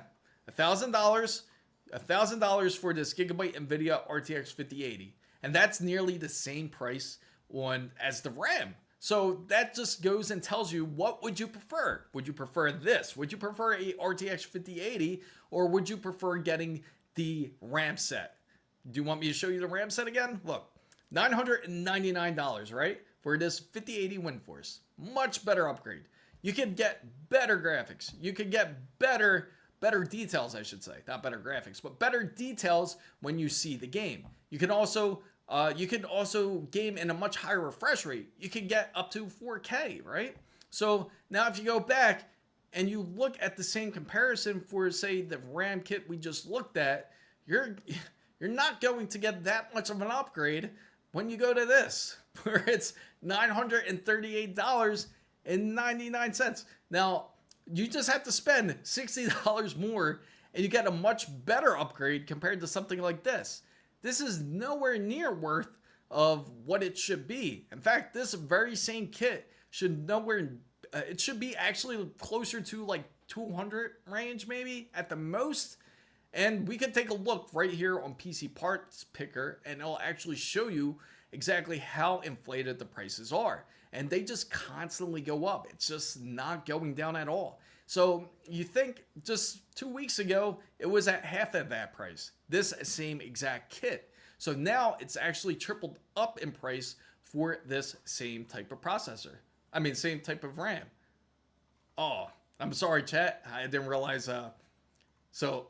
$1,000 for this Gigabyte NVIDIA RTX 5080. And that's nearly the same price as the RAM. So that just goes and tells you, what would you prefer? Would you prefer this? Would you prefer a RTX 5080, or would you prefer getting the RAM set? Do you want me to show you the RAM set again? Look, $999, right? For this 5080 WindForce. Much better upgrade. You can get better graphics. You can get better details, I should say. Not better graphics, but better details when you see the game. You can also game in a much higher refresh rate. You can get up to 4K, right? So now if you go back and you look at the same comparison for, say, the RAM kit we just looked at, you're not going to get that much of an upgrade when you go to this, where it's $938.99. Now, you just have to spend $60 more and you get a much better upgrade compared to something like this. This is nowhere near worth of what it should be. In fact, this very same kit should it should be actually closer to like 200 range maybe at the most. And we can take a look right here on PC Parts Picker, and it'll actually show you exactly how inflated the prices are. And they just constantly go up. It's just not going down at all. So you think just 2 weeks ago, it was at half of that price, this same exact kit. So now it's actually tripled up in price for this same type of processor. I mean, same type of RAM. Oh, I'm sorry, chat. I didn't realize. So,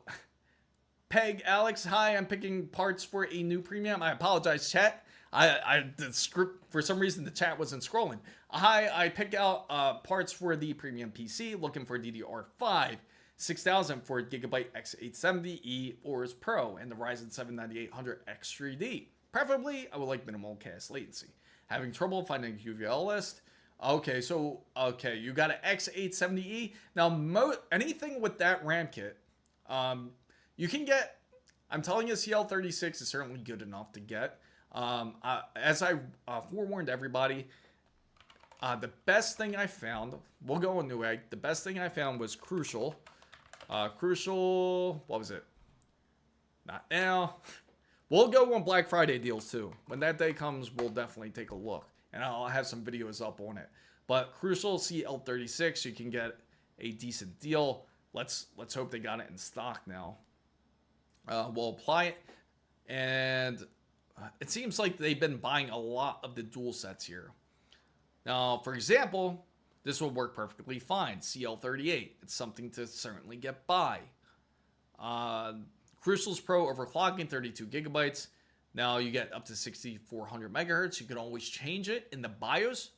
Peg Alex, hi, I'm picking parts for a new premium. I apologize, chat. The script, for some reason, the chat wasn't scrolling. Hi, I picked out parts for the premium PC, looking for DDR5. $6,000 for a Gigabyte X870E or Pro and the Ryzen 7 9800X3D. Preferably, I would like minimal CAS latency. Having trouble finding a QVL list? Okay, so, you got an X870E. Now, anything with that RAM kit, you can get, I'm telling you, CL36 is certainly good enough to get. As I forewarned everybody, the best thing I found, we'll go on Newegg, the best thing I found was Crucial. Crucial, what was it? Not now. We'll go on Black Friday deals too. When that day comes, we'll definitely take a look. And I'll have some videos up on it. But Crucial CL36, you can get a decent deal. Let's hope they got it in stock now. We'll apply it. And it seems like they've been buying a lot of the dual sets here. Now, for example, this will work perfectly fine. CL38. It's something to certainly get by. Crucial's Pro overclocking 32 gigabytes. Now you get up to 6400 megahertz. You can always change it in the BIOS.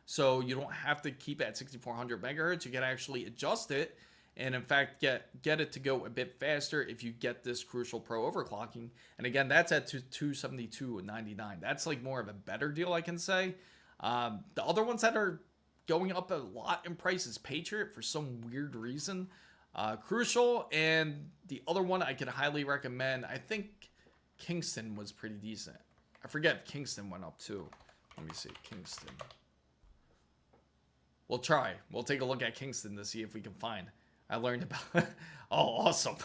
So you don't have to keep it at 6400 megahertz. You can actually adjust it. And in fact, get it to go a bit faster if you get this Crucial Pro overclocking. And again, that's at $272.99. That's like more of a better deal, I can say. The other ones that are going up a lot in price is Patriot for some weird reason. Crucial, and the other one I could highly recommend, I think Kingston was pretty decent. I forget if Kingston went up too. Let me see, Kingston. We'll try. We'll take a look at Kingston to see if we can find. I learned about oh, awesome.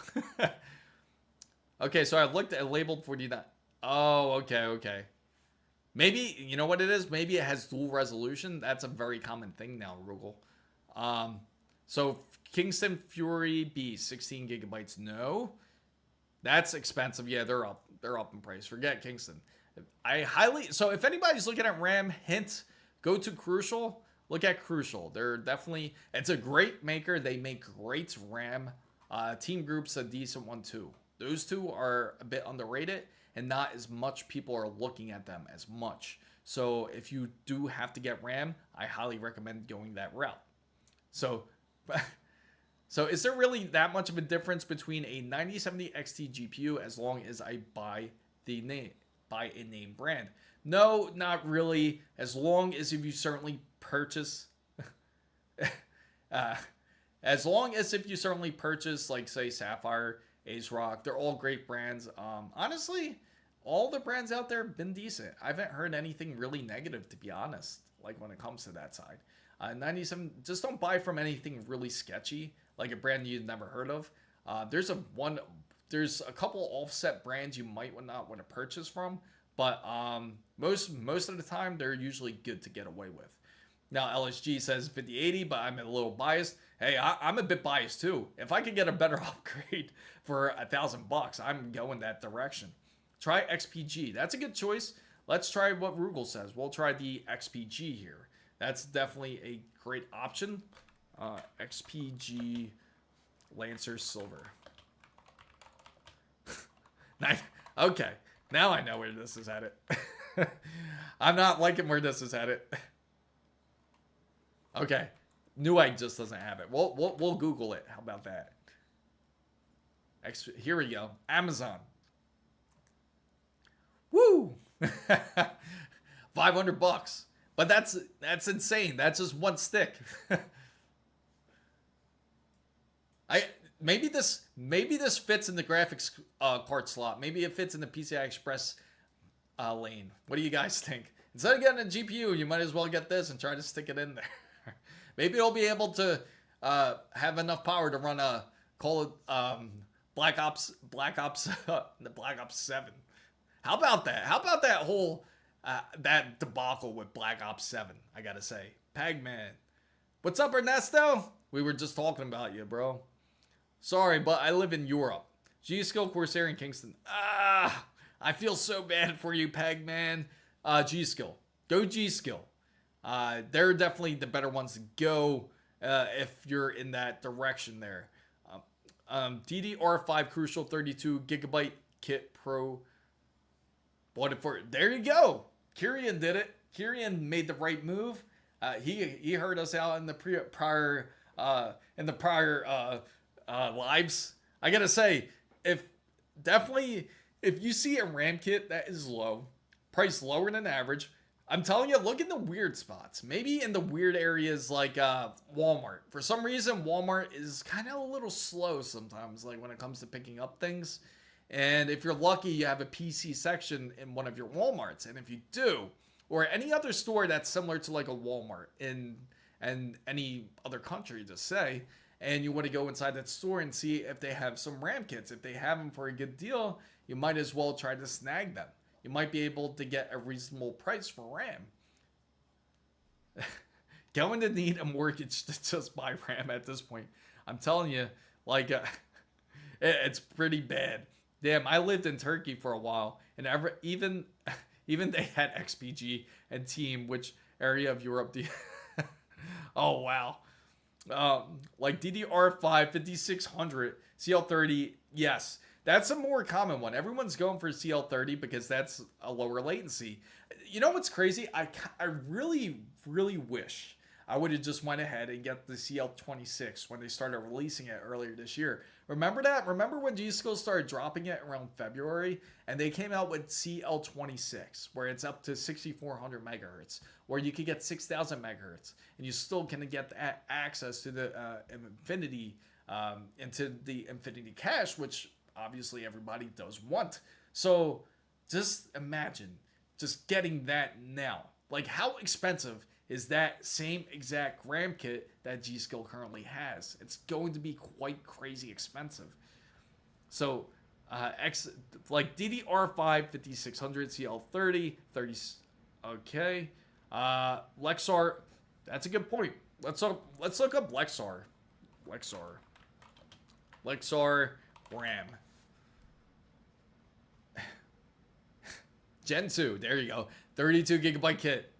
Okay, so I looked at labeled 49. Oh, okay. Maybe, you know what it is? Maybe it has dual resolution. That's a very common thing now, Rugal. So Kingston Fury B, 16 gigabytes. No. That's expensive. Yeah, they're up. They're up in price. Forget Kingston. So if anybody's looking at RAM, hint, go to Crucial. Look at Crucial. They're definitely, it's a great maker. They make great RAM. Team Group's a decent one too. Those two are a bit underrated and not as much people are looking at them as much. So if you do have to get RAM, I highly recommend going that route. So is there really that much of a difference between a 9070 XT GPU as long as I buy a name brand? No, not really. As long as if you certainly purchase, like say Sapphire, Ace Rock, they're all great brands. Honestly, all the brands out there have been decent. I haven't heard anything really negative, to be honest, like when it comes to that side. 97, just don't buy from anything really sketchy, like a brand you've never heard of. There's a couple offset brands you might not want to purchase from, but most of the time they're usually good to get away with. Now LSG says 5080, but I'm a little biased. Hey, I'm a bit biased too. If I could get a better upgrade for $1,000, I'm going that direction. Try XPG. That's a good choice. Let's try what Rugal says. We'll try the XPG here. That's definitely a great option. XPG Lancer Silver. Nice. Okay, now I know where this is headed. I'm not liking where this is headed. Okay, Newegg just doesn't have it. We'll Google it. How about that? Here we go. Amazon. Woo! $500. But that's insane. That's just one stick. Maybe this fits in the graphics card slot. Maybe it fits in the PCI Express lane. What do you guys think? Instead of getting a GPU, you might as well get this and try to stick it in there. Maybe it'll be able to have enough power to run a Black Ops 7. How about that? How about that whole that debacle with Black Ops 7? I gotta say, Pagman, what's up, Ernesto? We were just talking about you, bro. Sorry, but I live in Europe. G-Skill, Corsair, and Kingston. I feel so bad for you, Pagman. G-Skill, go G-Skill. They're definitely the better ones to go if you're in that direction there. DDR5 Crucial 32 gigabyte kit Pro. There you go. Kyrian did it. Kyrian made the right move. He heard us out in the prior lives. I gotta say, if definitely if you see a RAM kit that is low, priced lower than average, I'm telling you, look in the weird spots. Maybe in the weird areas like Walmart. For some reason, Walmart is kind of a little slow sometimes, like when it comes to picking up things. And if you're lucky, you have a PC section in one of your Walmarts. And if you do, or any other store that's similar to like a Walmart in any other country, just say, and you want to go inside that store and see if they have some RAM kits. If they have them for a good deal, you might as well try to snag them. You might be able to get a reasonable price for RAM. Going to need a mortgage to just buy RAM at this point. I'm telling you, like, it's pretty bad. Damn, I lived in Turkey for a while, and even they had XPG and Team, which area of Europe do you... Oh, wow. Like DDR5 5600 CL30, yes. That's a more common one. Everyone's going for CL30 because that's a lower latency. You know what's crazy? I really, really wish I would have just went ahead and get the CL26 when they started releasing it earlier this year. Remember that? Remember when G-Skill started dropping it around February? And they came out with CL26, where it's up to 6400 megahertz, where you could get 6000 megahertz, and you still can get access to the Infinity, into the Infinity cache, which obviously everybody does want. So just imagine just getting that now. Like, how expensive is that same exact RAM kit that G-Skill currently has? It's going to be quite crazy expensive. So like DDR5 5600 CL30 30, okay. Lexar, that's a good point. Let's look up Lexar RAM. Gen 2, there you go. 32 gigabyte kit.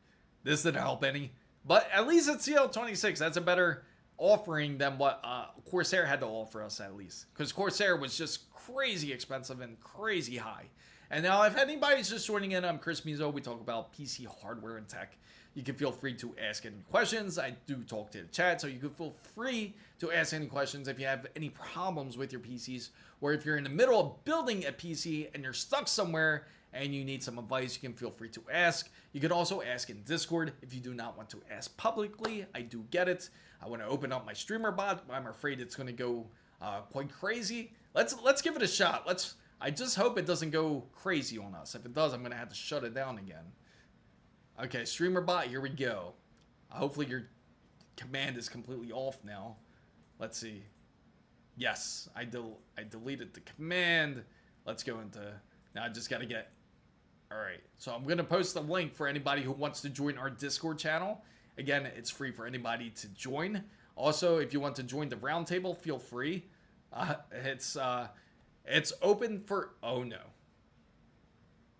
This didn't help any. But at least it's CL26. That's a better offering than what Corsair had to offer us, at least. Because Corsair was just crazy expensive and crazy high. And now if anybody's just joining in, I'm Chris Mizo. We talk about PC hardware and tech. You can feel free to ask any questions. I do talk to the chat, so you can feel free to ask any questions if you have any problems with your PCs, or if you're in the middle of building a PC and you're stuck somewhere and you need some advice, you can feel free to ask. You could also ask in Discord if you do not want to ask publicly. I do get it. I want to open up my streamer bot, but I'm afraid it's going to go quite crazy. Let's give it a shot. I just hope it doesn't go crazy on us. If it does, I'm going to have to shut it down again. Okay, streamer bot, here we go. Hopefully your command is completely off now. Let's see. Yes, I deleted the command. Let's go into... Now I just got to get... Alright, so I'm going to post a link for anybody who wants to join our Discord channel. Again, it's free for anybody to join. Also, if you want to join the roundtable, feel free. It's open for... Oh no.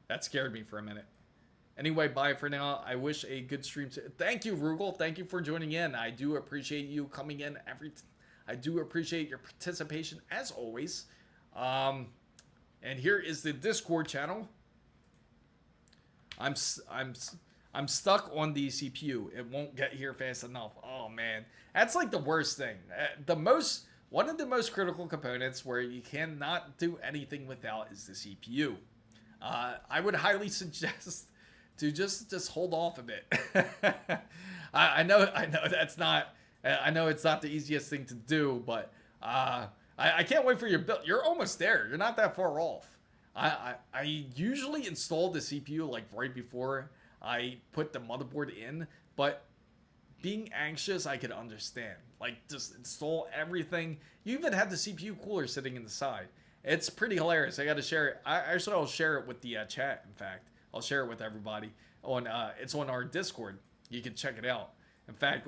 That scared me for a minute. Anyway, bye for now. I wish a good stream. Thank you, Rugal. Thank you for joining in. I do appreciate you coming in I do appreciate your participation as always. And here is the Discord channel. I'm stuck on the CPU. It won't get here fast enough. Oh man, that's like the worst thing. One of the most critical components where you cannot do anything without is the CPU. I would highly suggest to just hold off a bit. I know that's not. I know it's not the easiest thing to do, but I can't wait for your build. You're almost there. You're not that far off. I usually install the CPU like right before I put the motherboard in, but being anxious, I could understand. Like, just install everything. You even have the CPU cooler sitting in the side. It's pretty hilarious. I got to share it. I'll share it with the chat. In fact, I'll share it with everybody on. It's on our Discord. You can check it out. In fact,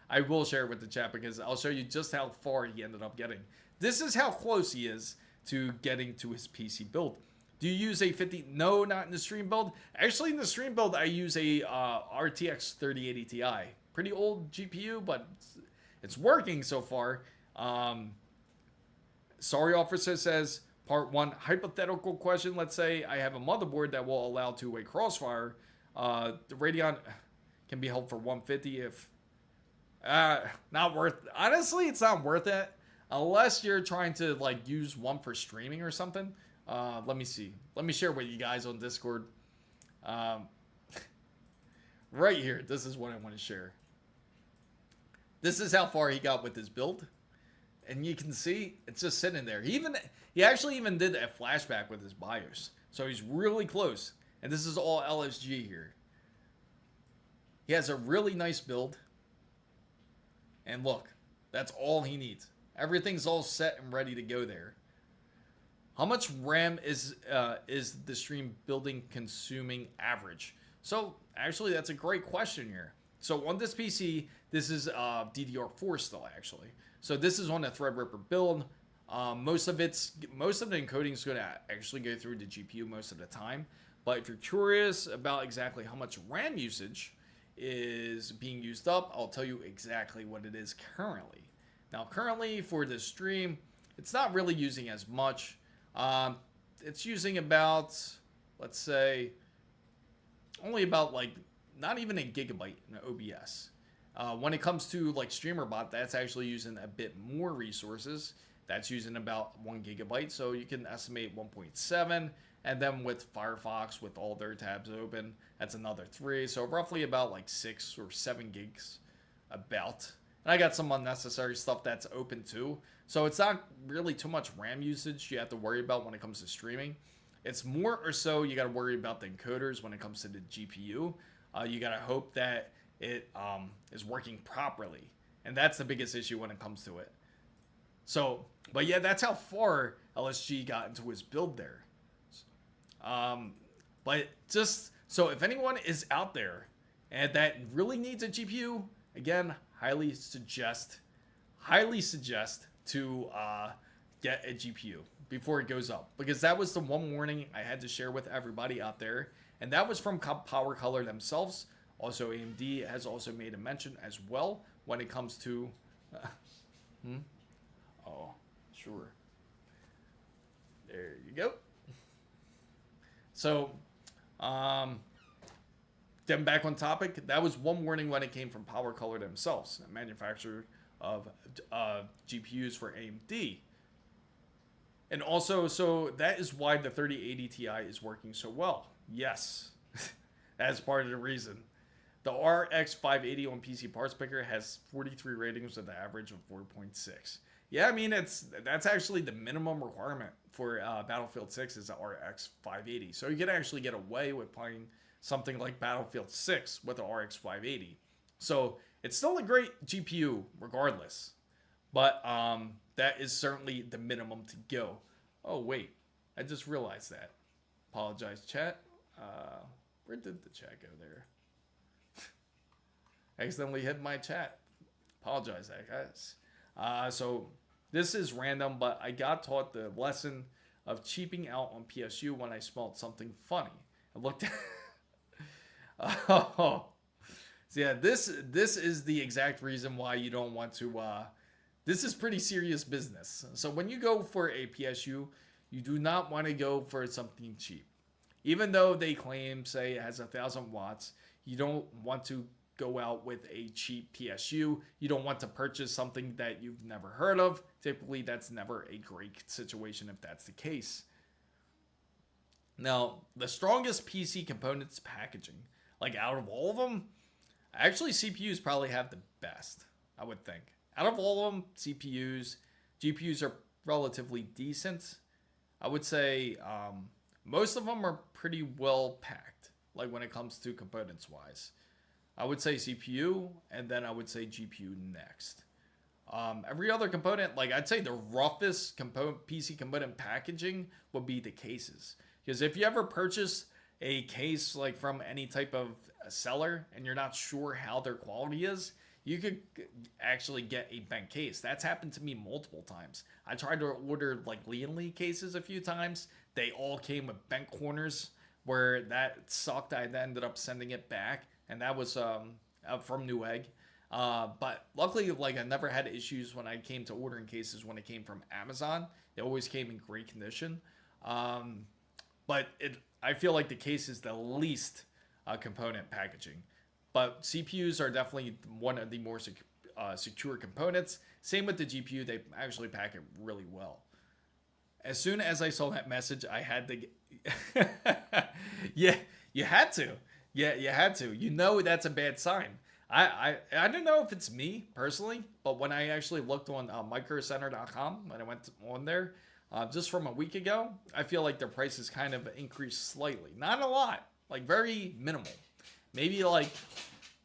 I will share it with the chat because I'll show you just how far he ended up getting. This is how close he is to getting to his PC build. Do you use a 50? No, not in the stream build. Actually, in the stream build, I use a RTX 3080 Ti. Pretty old GPU, but it's working so far. Sorry Officer says, part 1, hypothetical question. Let's say I have a motherboard that will allow two-way crossfire. The Radeon can be held for $150 if... not worth... Honestly, it's not worth it. unless you're trying to like use one for streaming or something. Let me see. Let me share with you guys on Discord. Um, right here, this is what I want to share. This is how far he got with his build, and you can see it's just sitting there. He actually even did a flashback with his BIOS, so he's really close. And this is all LSG here. He has a really nice build, and look, that's all he needs. Everything's all set and ready to go there. How much RAM is the stream building consuming average? So actually, that's a great question here. So on this PC, this is DDR4 still actually. So this is on a Threadripper build. Most of the encoding is going to actually go through the GPU most of the time. But if you're curious about exactly how much RAM usage is being used up, I'll tell you exactly what it is currently. Now, currently for this stream, it's not really using as much. It's using about, let's say, only about like not even a gigabyte in OBS. When it comes to like StreamerBot, that's actually using a bit more resources. That's using about 1 gigabyte, so you can estimate 1.7. And then with Firefox, with all their tabs open, that's another 3. So roughly about like 6 or 7 gigs about. And I got some unnecessary stuff that's open too. So it's not really too much RAM usage you have to worry about when it comes to streaming. It's more or so you got to worry about the encoders when it comes to the GPU. You got to hope that it is working properly. And that's the biggest issue when it comes to it. So, but yeah, that's how far LSG got into his build there. But just, so if anyone is out there and that really needs a GPU, again, highly suggest to get a GPU before it goes up, because that was the one warning I had to share with everybody out there, and that was from Power Color themselves. Also, AMD has also made a mention as well when it comes to oh, sure, there you go. So then back on topic, that was one warning when it came from Power Color themselves, a manufacturer of GPUs for AMD. And also, so that is why the 3080 Ti is working so well. Yes, that's part of the reason. The RX 580 on PC Parts Picker has 43 ratings with an average of 4.6. Yeah, I mean, that's actually the minimum requirement for Battlefield 6 is the RX 580. So you can actually get away with playing something like Battlefield 6 with the RX 580. So it's still a great GPU regardless. But that is certainly the minimum to go. Oh, wait. I just realized that. Apologize, chat. Where did the chat go there? I accidentally hit my chat. Apologize, guys. So this is random, but I got taught the lesson of cheaping out on PSU when I smelled something funny. I looked at... oh. So yeah, this is the exact reason why you don't want to... this is pretty serious business. So when you go for a PSU, you do not want to go for something cheap. Even though they claim, say, it has 1,000 watts, you don't want to go out with a cheap PSU. You don't want to purchase something that you've never heard of. Typically, that's never a great situation if that's the case. Now, the strongest PC components packaging, like out of all of them, actually CPUs probably have the best, I would think. Out of all of them, GPUs are relatively decent. I would say most of them are pretty well packed, like when it comes to components wise. I would say CPU, and then I would say GPU next. Every other component, like I'd say the roughest PC component packaging would be the cases. Because if you ever purchase a case like from any type of seller and you're not sure how their quality is, you could actually get a bent case. That's happened to me multiple times. I tried to order like Lian Li cases a few times. They all came with bent corners where that sucked. I ended up sending it back. And that was from Newegg. But luckily, like I never had issues when I came to ordering cases when it came from Amazon. They always came in great condition. But I feel like the case is the least component packaging. But CPUs are definitely one of the more secure components. Same with the GPU, they actually pack it really well. As soon as I saw that message, I had to. Yeah, you had to. Yeah, you had to. You know that's a bad sign. I don't know if it's me personally, but when I actually looked on microcenter.com, when I went on there, just from a week ago, I feel like their prices kind of increased slightly. Not a lot, like very minimal. Maybe like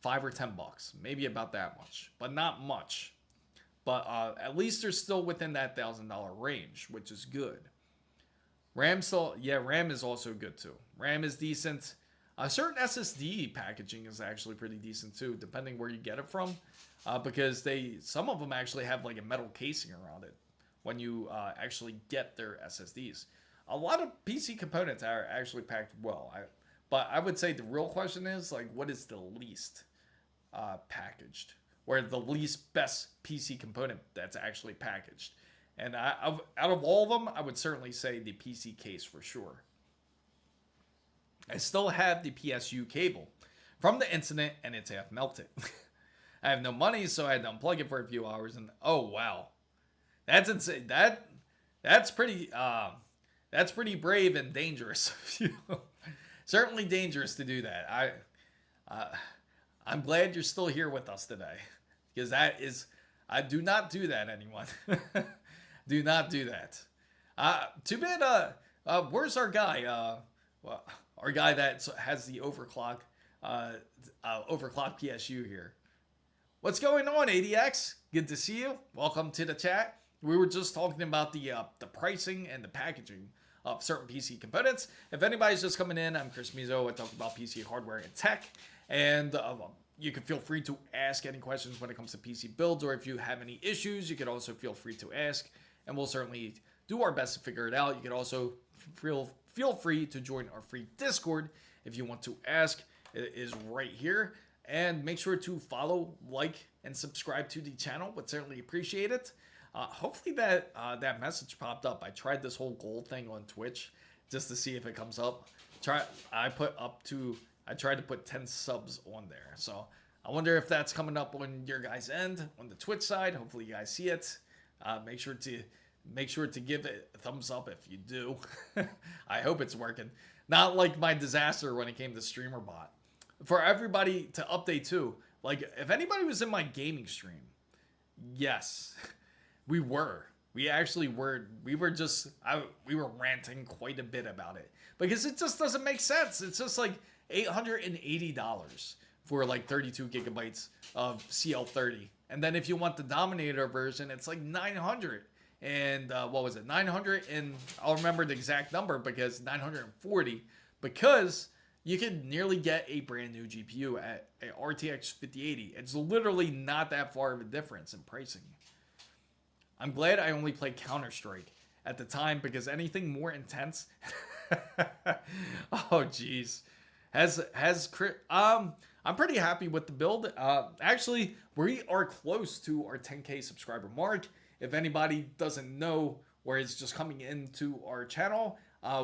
$5 or $10, maybe about that much, but not much. But at least they're still within that $1,000 range, which is good. RAM is also good too. RAM is decent. Certain SSD packaging is actually pretty decent too, depending where you get it from, because some of them actually have like a metal casing around it when you actually get their SSDs. A lot of PC components are actually packed well, but I would say the real question is like, what is the least packaged, or the least best PC component that's actually packaged? And out of all of them, I would certainly say the PC case for sure. I still have the PSU cable from the incident, and it's half melted. I have no money, so I had to unplug it for a few hours, and oh wow, that's insane. That's pretty brave and dangerous of you. Certainly dangerous to do that. I'm glad you're still here with us today, because I do not do that, anyone. Do not do that. Too bad. Where's our guy? Our guy that has the overclock PSU here. What's going on, ADX? Good to see you. Welcome to the chat. We were just talking about the pricing and the packaging of certain PC components. If anybody's just coming in, I'm Chris Mizo. I talk about PC hardware and tech, and you can feel free to ask any questions when it comes to PC builds, or if you have any issues, you can also feel free to ask, and we'll certainly do our best to figure it out. You can also feel free to join our free Discord if you want to ask. It is right here. And make sure to follow, like, and subscribe to the channel. Would certainly appreciate it. Hopefully that message popped up. I tried this whole gold thing on Twitch just to see if it comes up. I tried to put 10 subs on there. So I wonder if that's coming up on your guys' end, on the Twitch side. Hopefully you guys see it. Make sure to give it a thumbs up if you do. I hope it's working. Not like my disaster when it came to StreamerBot. For everybody to update too, like if anybody was in my gaming stream, yes, we were. We actually were. We were ranting quite a bit about it because it just doesn't make sense. It's just like $880 for like 32 gigabytes of CL30, and then if you want the Dominator version, it's like 900. And what was it? 900, and I'll remember the exact number because 940, because you could nearly get a brand new GPU at a RTX 5080. It's literally not that far of a difference in pricing. I'm glad I only played Counter-Strike at the time because anything more intense. Oh jeez. I'm pretty happy with the build. Actually, we are close to our 10K subscriber mark. If anybody doesn't know or is just coming into our channel,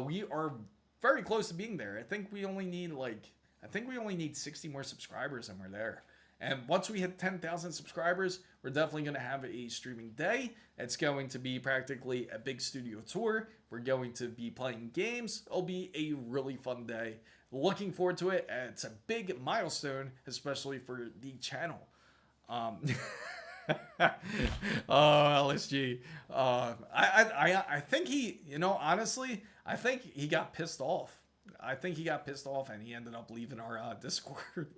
we are very close to being there. I think we only need 60 more subscribers and we're there. And once we hit 10,000 subscribers, we're definitely going to have a streaming day. It's going to be practically a big studio tour. We're going to be playing games. It'll be a really fun day. Looking forward to it. It's a big milestone, especially for the channel. Oh, LSG. I think he, honestly, I think he got pissed off. And he ended up leaving our Discord.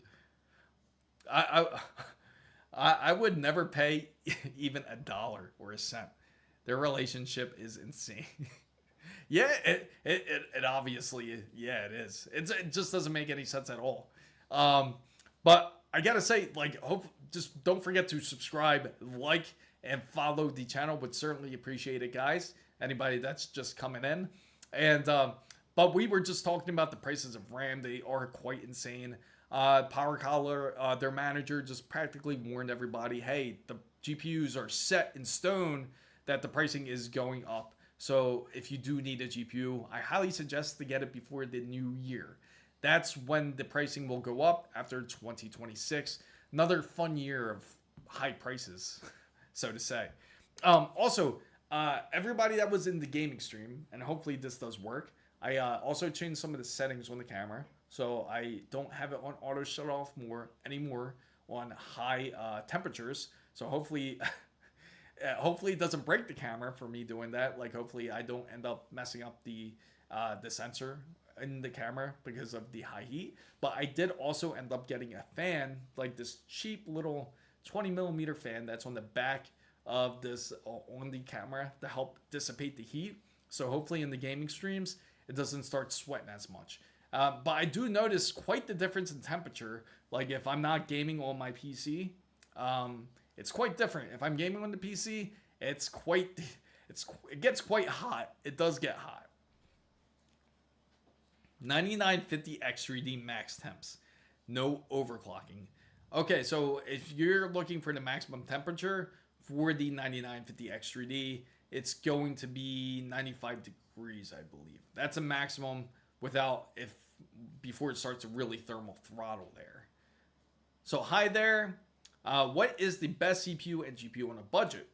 I would never pay even $1 or a cent. Their relationship is insane. Yeah, it obviously, yeah, it is. It just doesn't make any sense at all. But I gotta say, just don't forget to subscribe, like, and follow the channel. Would certainly appreciate it, guys. Anybody that's just coming in. And but we were just talking about the prices of RAM. They are quite insane. Power Collar, their manager, just practically warned everybody, hey, the GPUs are set in stone that the pricing is going up. So if you do need a GPU, I highly suggest to get it before the new year. That's when the pricing will go up after 2026. Another fun year of high prices, so to say. Also, everybody that was in the gaming stream, and hopefully this does work, I also changed some of the settings on the camera, so I don't have it on auto shut off anymore on high temperatures. So hopefully, hopefully it doesn't break the camera for me doing that. Like hopefully I don't end up messing up the sensor in the camera because of the high heat. But I did also end up getting a fan, like this cheap little 20mm fan that's on the back of this on the camera to help dissipate the heat. So hopefully in the gaming streams it doesn't start sweating as much. But I do notice quite the difference in temperature. Like if I'm not gaming on my PC, it's quite different. If I'm gaming on the PC, it gets quite hot. It does get hot. 9950X3D max temps, no overclocking. Okay, so if you're looking for the maximum temperature for the 9950X3D, it's going to be 95 degrees, I believe. That's a maximum before it starts to really thermal throttle there. So hi there. What is the best CPU and GPU on a budget?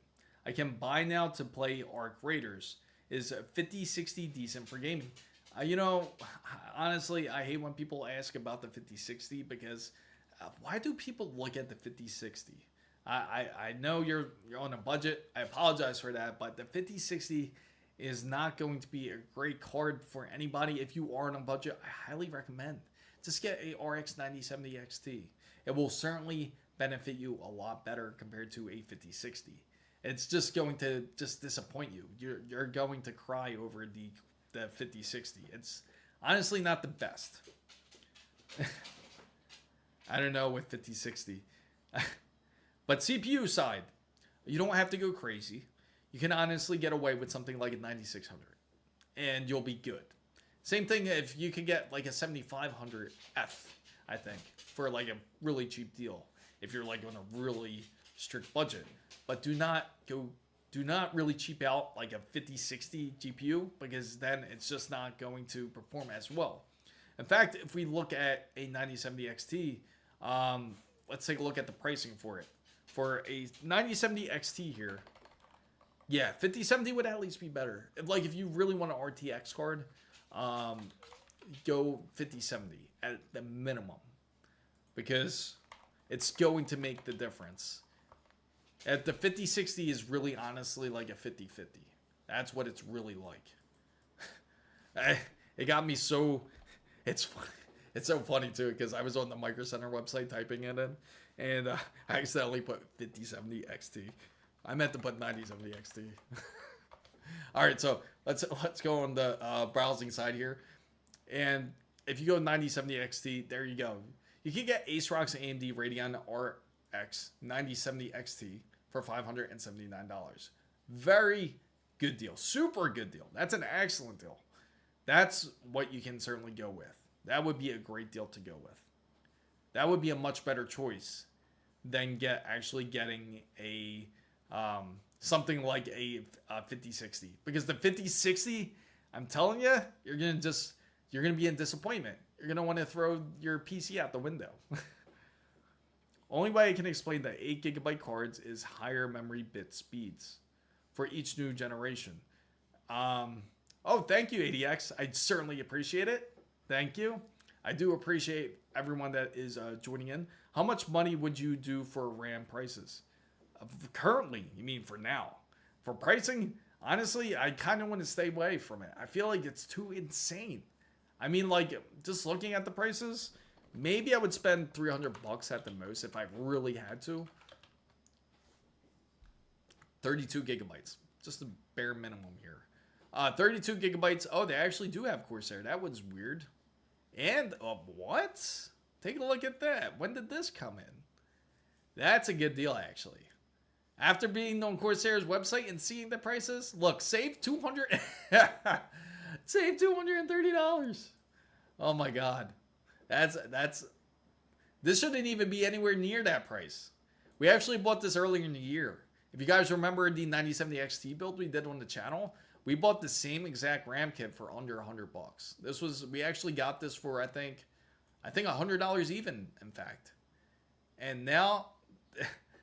I can buy now to play Arc Raiders. Is 5060 decent for gaming? You know, honestly, I hate when people ask about the 5060 because why do people look at the 5060? I know you're on a budget. I apologize for that, but the 5060 is not going to be a great card for anybody. If you are on a budget, I highly recommend just get a RX 9070 XT. It will certainly benefit you a lot better compared to a 5060. It's just going to disappoint you. You're going to cry over the 5060. It's honestly not the best. I don't know with 5060. But CPU side, you don't have to go crazy. You can honestly get away with something like a 9600 and you'll be good. Same thing if you can get like a 7500F, I think, for like a really cheap deal if you're like on a really strict budget. But do not really cheap out like a 5060 GPU because then it's just not going to perform as well. In fact, if we look at a 9070 XT, let's take a look at the pricing for it. For a 9070 XT here, yeah, 5070 would at least be better. If you really want an RTX card, go 5070 at the minimum because it's going to make the difference. At the 5060 is really honestly like a 5050. That's what it's really like. It got me so... It's so funny too because I was on the Micro Center website typing it in and I accidentally put 5070 XT. I meant to put 9070 XT. All right, so let's go on the browsing side here. And if you go 9070 XT, there you go. You can get ASRock's AMD Radeon RX 9070 XT for $579. Very good deal. Super good deal. That's an excellent deal. That's what you can certainly go with. That would be a great deal to go with. That would be a much better choice than getting a something like a 5060. Because the 5060, I'm telling you, you're gonna be in disappointment. You're gonna want to throw your PC out the window. Only way I can explain the 8GB cards is higher memory bit speeds for each new generation. Oh, thank you, ADX. I certainly appreciate it. Thank you. I do appreciate everyone that is joining in. How much money would you do for RAM prices? Currently, you mean for now? For pricing, honestly, I kind of want to stay away from it. I feel like it's too insane. I mean, like, just looking at the prices, maybe I would spend $300 at the most if I really had to. 32 gigabytes, just the bare minimum here. 32 gigabytes. Oh, they actually do have Corsair. That was weird. And what? Take a look at that. When did this come in? That's a good deal, actually. After being on Corsair's website and seeing the prices, look, save $200. Save $230. Oh my God. This shouldn't even be anywhere near that price. We actually bought this earlier in the year. If you guys remember the 9070 XT build we did on the channel, we bought the same exact RAM kit for under $100. We actually got this for I think $100 even, in fact. And now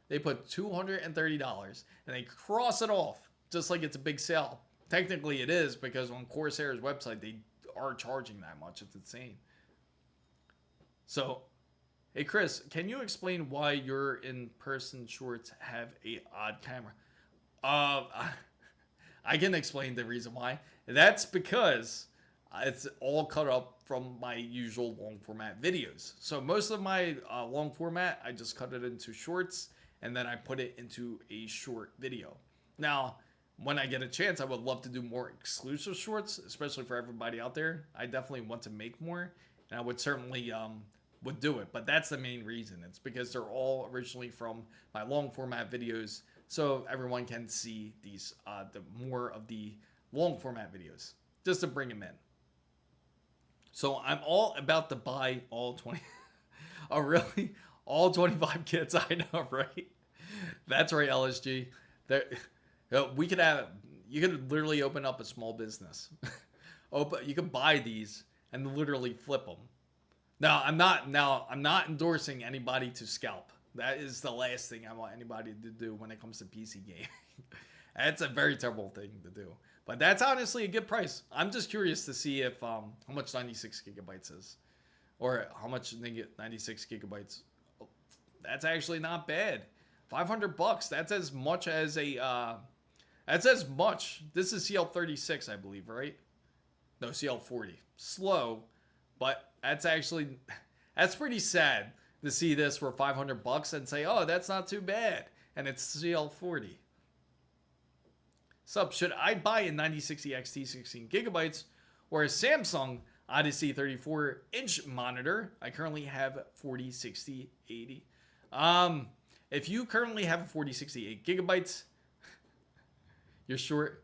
They put $230 and they cross it off just like it's a big sale. Technically it is, because on Corsair's website they are charging that much. It's insane. So, hey Chris, can you explain why your in-person shorts have a odd camera? I can explain the reason why. That's because it's all cut up from my usual long format videos. So most of my long format, I just cut it into shorts and then I put it into a short video. Now, when I get a chance, I would love to do more exclusive shorts, especially for everybody out there. I definitely want to make more, and I would certainly would do it. But that's the main reason. It's because they're all originally from my long format videos, so everyone can see these the more of the long format videos, just to bring them in. So I'm all about to buy all 20. Oh, really? All 25 kits? I know, right? That's right, LSG. There, we could have. You could literally open up a small business. You could buy these and literally flip them. Now I'm not endorsing anybody to scalp. That is the last thing I want anybody to do when it comes to PC gaming. That's a very terrible thing to do. But that's honestly a good price. I'm just curious to see if how much 96 gigabytes is, or how much 96 gigabytes. Oh, that's actually not bad. $500. That's as much as a. That's as much. This is CL36, I believe, right? No, CL40. Slow, but that's pretty sad to see this for $500 and say, oh, that's not too bad, and it's CL40. Sup, should I buy a 9060 XT 16 gigabytes or a Samsung Odyssey 34-inch monitor? I currently have 4060 80. If you currently have a 4060 8 gigabytes, you're short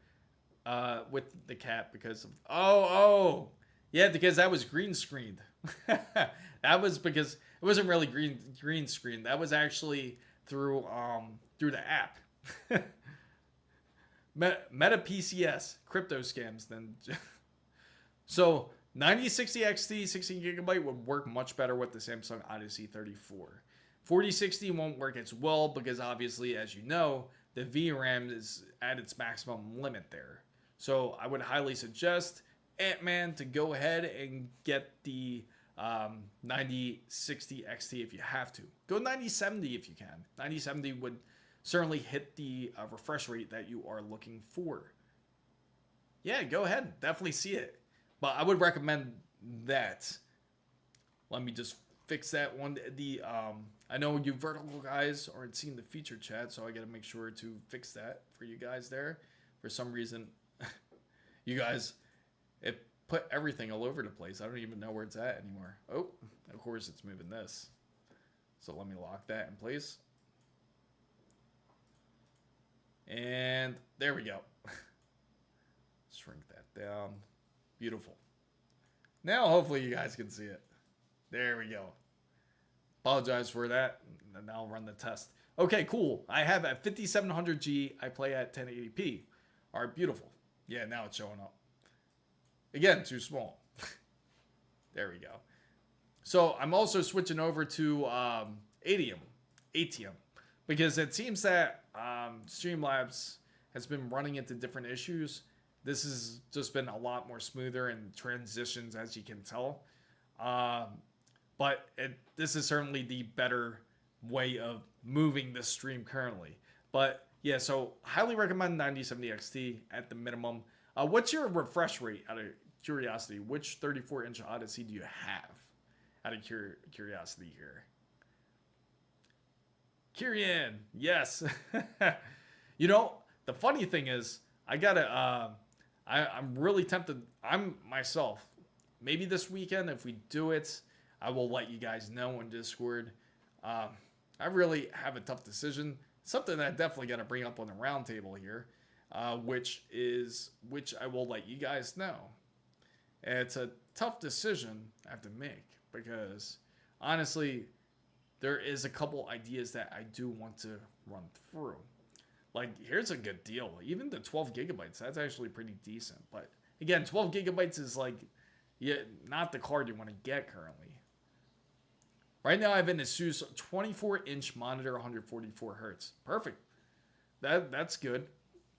with the cap because of yeah, because that was green screened. That was because it wasn't really green screen. That was actually through the app. Meta PCS crypto scams then. So 9060 XT 16 gigabyte would work much better with the Samsung Odyssey 34. 4060 won't work as well because obviously, as you know, the VRAM is at its maximum limit there. So I would highly suggest Ant-Man to go ahead and get the 9060 XT if you have to. Go 9070 if you can. 9070 would certainly hit the refresh rate that you are looking for. Yeah, go ahead. Definitely see it. But I would recommend that. Let me just fix that one. I know you vertical guys aren't seeing the feature chat, so I got to make sure to fix that for you guys there. For some reason, you guys, it put everything all over the place. I don't even know where it's at anymore. Oh, of course it's moving this. So let me lock that in place. And there we go. Shrink that down. Beautiful. Now hopefully you guys can see it. There we go. Apologize for that. And now I'll run the test. Okay, cool. I have at 5700G. I play at 1080p. All right, beautiful. Yeah, now it's showing up. Again, too small. There we go. So I'm also switching over to ATM, because it seems that Streamlabs has been running into different issues. This has just been a lot more smoother in transitions, as you can tell. But this is certainly the better way of moving the stream currently. But yeah, so highly recommend 9070 XT at the minimum. What's your refresh rate, out of curiosity? Which 34-inch Odyssey do you have, out of curiosity here? Kyrian, yes. You know, the funny thing is, I'm really tempted. I'm myself. Maybe this weekend, if we do it, I will let you guys know on Discord. I really have a tough decision. Something that I definitely got to bring up on the roundtable here, which I will let you guys know. It's a tough decision I have to make because, honestly, there is a couple ideas that I do want to run through. Like, here's a good deal. Even the 12 gigabytes, that's actually pretty decent. But again, 12 gigabytes is like, yeah, not the card you want to get currently. Right now I have an Asus 24-inch monitor, 144 hertz. Perfect. That's good.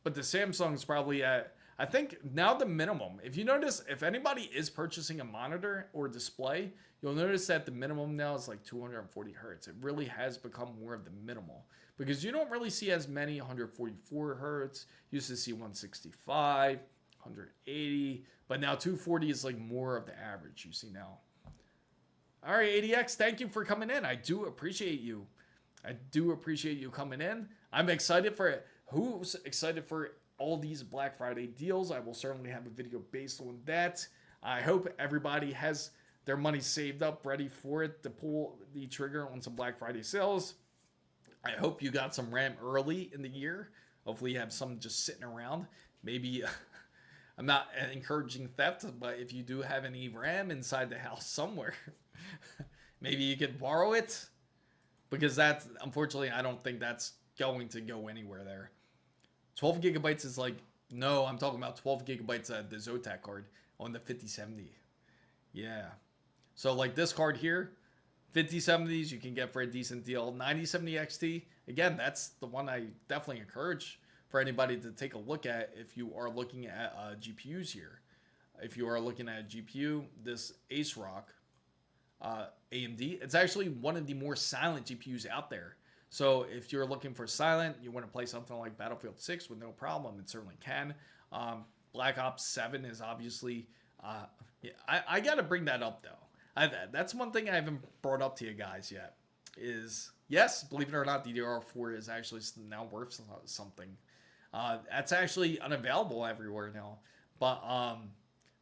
But the Samsung's probably at, I think now the minimum. If you notice, if anybody is purchasing a monitor or display, you'll notice that the minimum now is like 240 hertz. It really has become more of the minimal because you don't really see as many 144 hertz. You used to see 165, 180, but now 240 is like more of the average you see now. All right, ADX, thank you for coming in. I do appreciate you. I do appreciate you coming in. I'm excited for it. Who's excited for all these Black Friday deals? I will certainly have a video based on that. I hope everybody has their money saved up, ready for it to pull the trigger on some Black Friday sales. I hope you got some RAM early in the year. Hopefully you have some just sitting around. Maybe, I'm not encouraging theft, but if you do have any RAM inside the house somewhere, maybe you could borrow it. Because that's, unfortunately, I don't think that's going to go anywhere there. 12 gigabytes is like, no, I'm talking about 12 gigabytes of the Zotac card on the 5070. Yeah. So like this card here, 5070s you can get for a decent deal. 9070 XT, again, that's the one I definitely encourage for anybody to take a look at if you are looking at GPUs here. If you are looking at a GPU, this Ace Rock AMD, it's actually one of the more silent GPUs out there. So if you're looking for silent, you want to play something like Battlefield 6 with no problem, it certainly can. Black Ops 7 is obviously, yeah, I got to bring that up though. That's one thing I haven't brought up to you guys yet is, yes, believe it or not, DDR4 is actually now worth something. That's actually unavailable everywhere now. But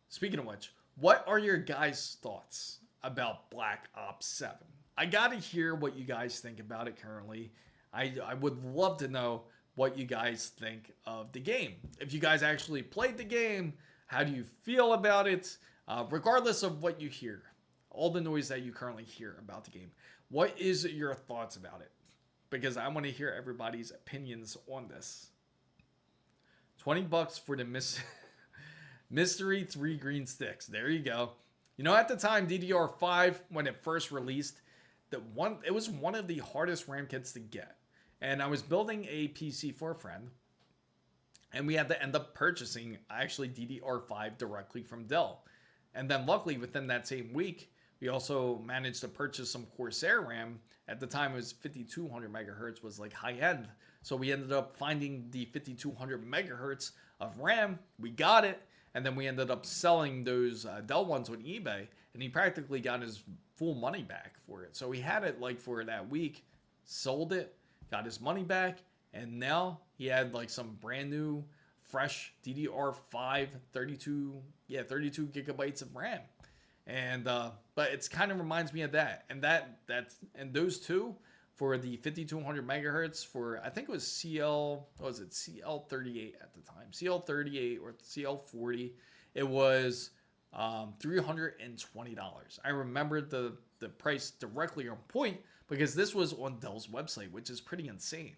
speaking of which, what are your guys' thoughts about Black Ops 7? I gotta hear what you guys think about it currently. I would love to know what you guys think of the game. If you guys actually played the game, how do you feel about it? Regardless of what you hear, all the noise that you currently hear about the game, what is your thoughts about it? Because I want to hear everybody's opinions on this. $20 for the mystery 3 green sticks. There you go. You know, at the time, DDR5, when it first released, it was one of the hardest RAM kits to get. And I was building a PC for a friend, and we had to end up purchasing actually DDR5 directly from Dell. And then luckily, within that same week, we also managed to purchase some Corsair RAM. At the time, it was 5200 megahertz, was like high end. So we ended up finding the 5200 megahertz of RAM. We got it. And then we ended up selling those Dell ones on eBay, and he practically got his full money back for it. So he had it like for that week, sold it, got his money back, and now he had like some brand new, fresh DDR5 32 gigabytes of RAM. And but it's kind of reminds me of that. And those two for the 5200 megahertz for, I think it was CL38 at the time, CL38 or CL40. It was $320. I remember the price directly on point because this was on Dell's website, which is pretty insane.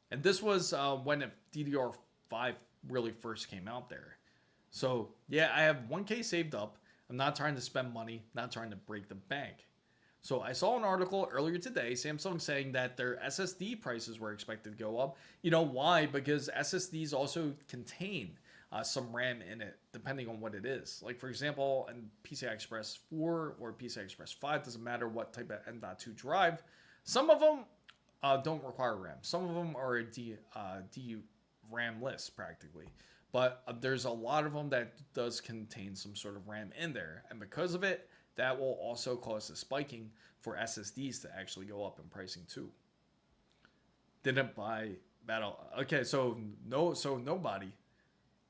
And this was when DDR5 really first came out there. So yeah, I have 1K saved up. I'm not trying to spend money, not trying to break the bank. So I saw an article earlier today, Samsung saying that their SSD prices were expected to go up. You know why? Because SSDs also contain some RAM in it, depending on what it is. Like for example, in PCI Express 4 or PCI Express 5, doesn't matter what type of M.2 drive. Some of them don't require RAM. Some of them are DRAM-less practically. But there's a lot of them that does contain some sort of RAM in there. And because of it, that will also cause the spiking for SSDs to actually go up in pricing too. Didn't buy Battle. Okay, so nobody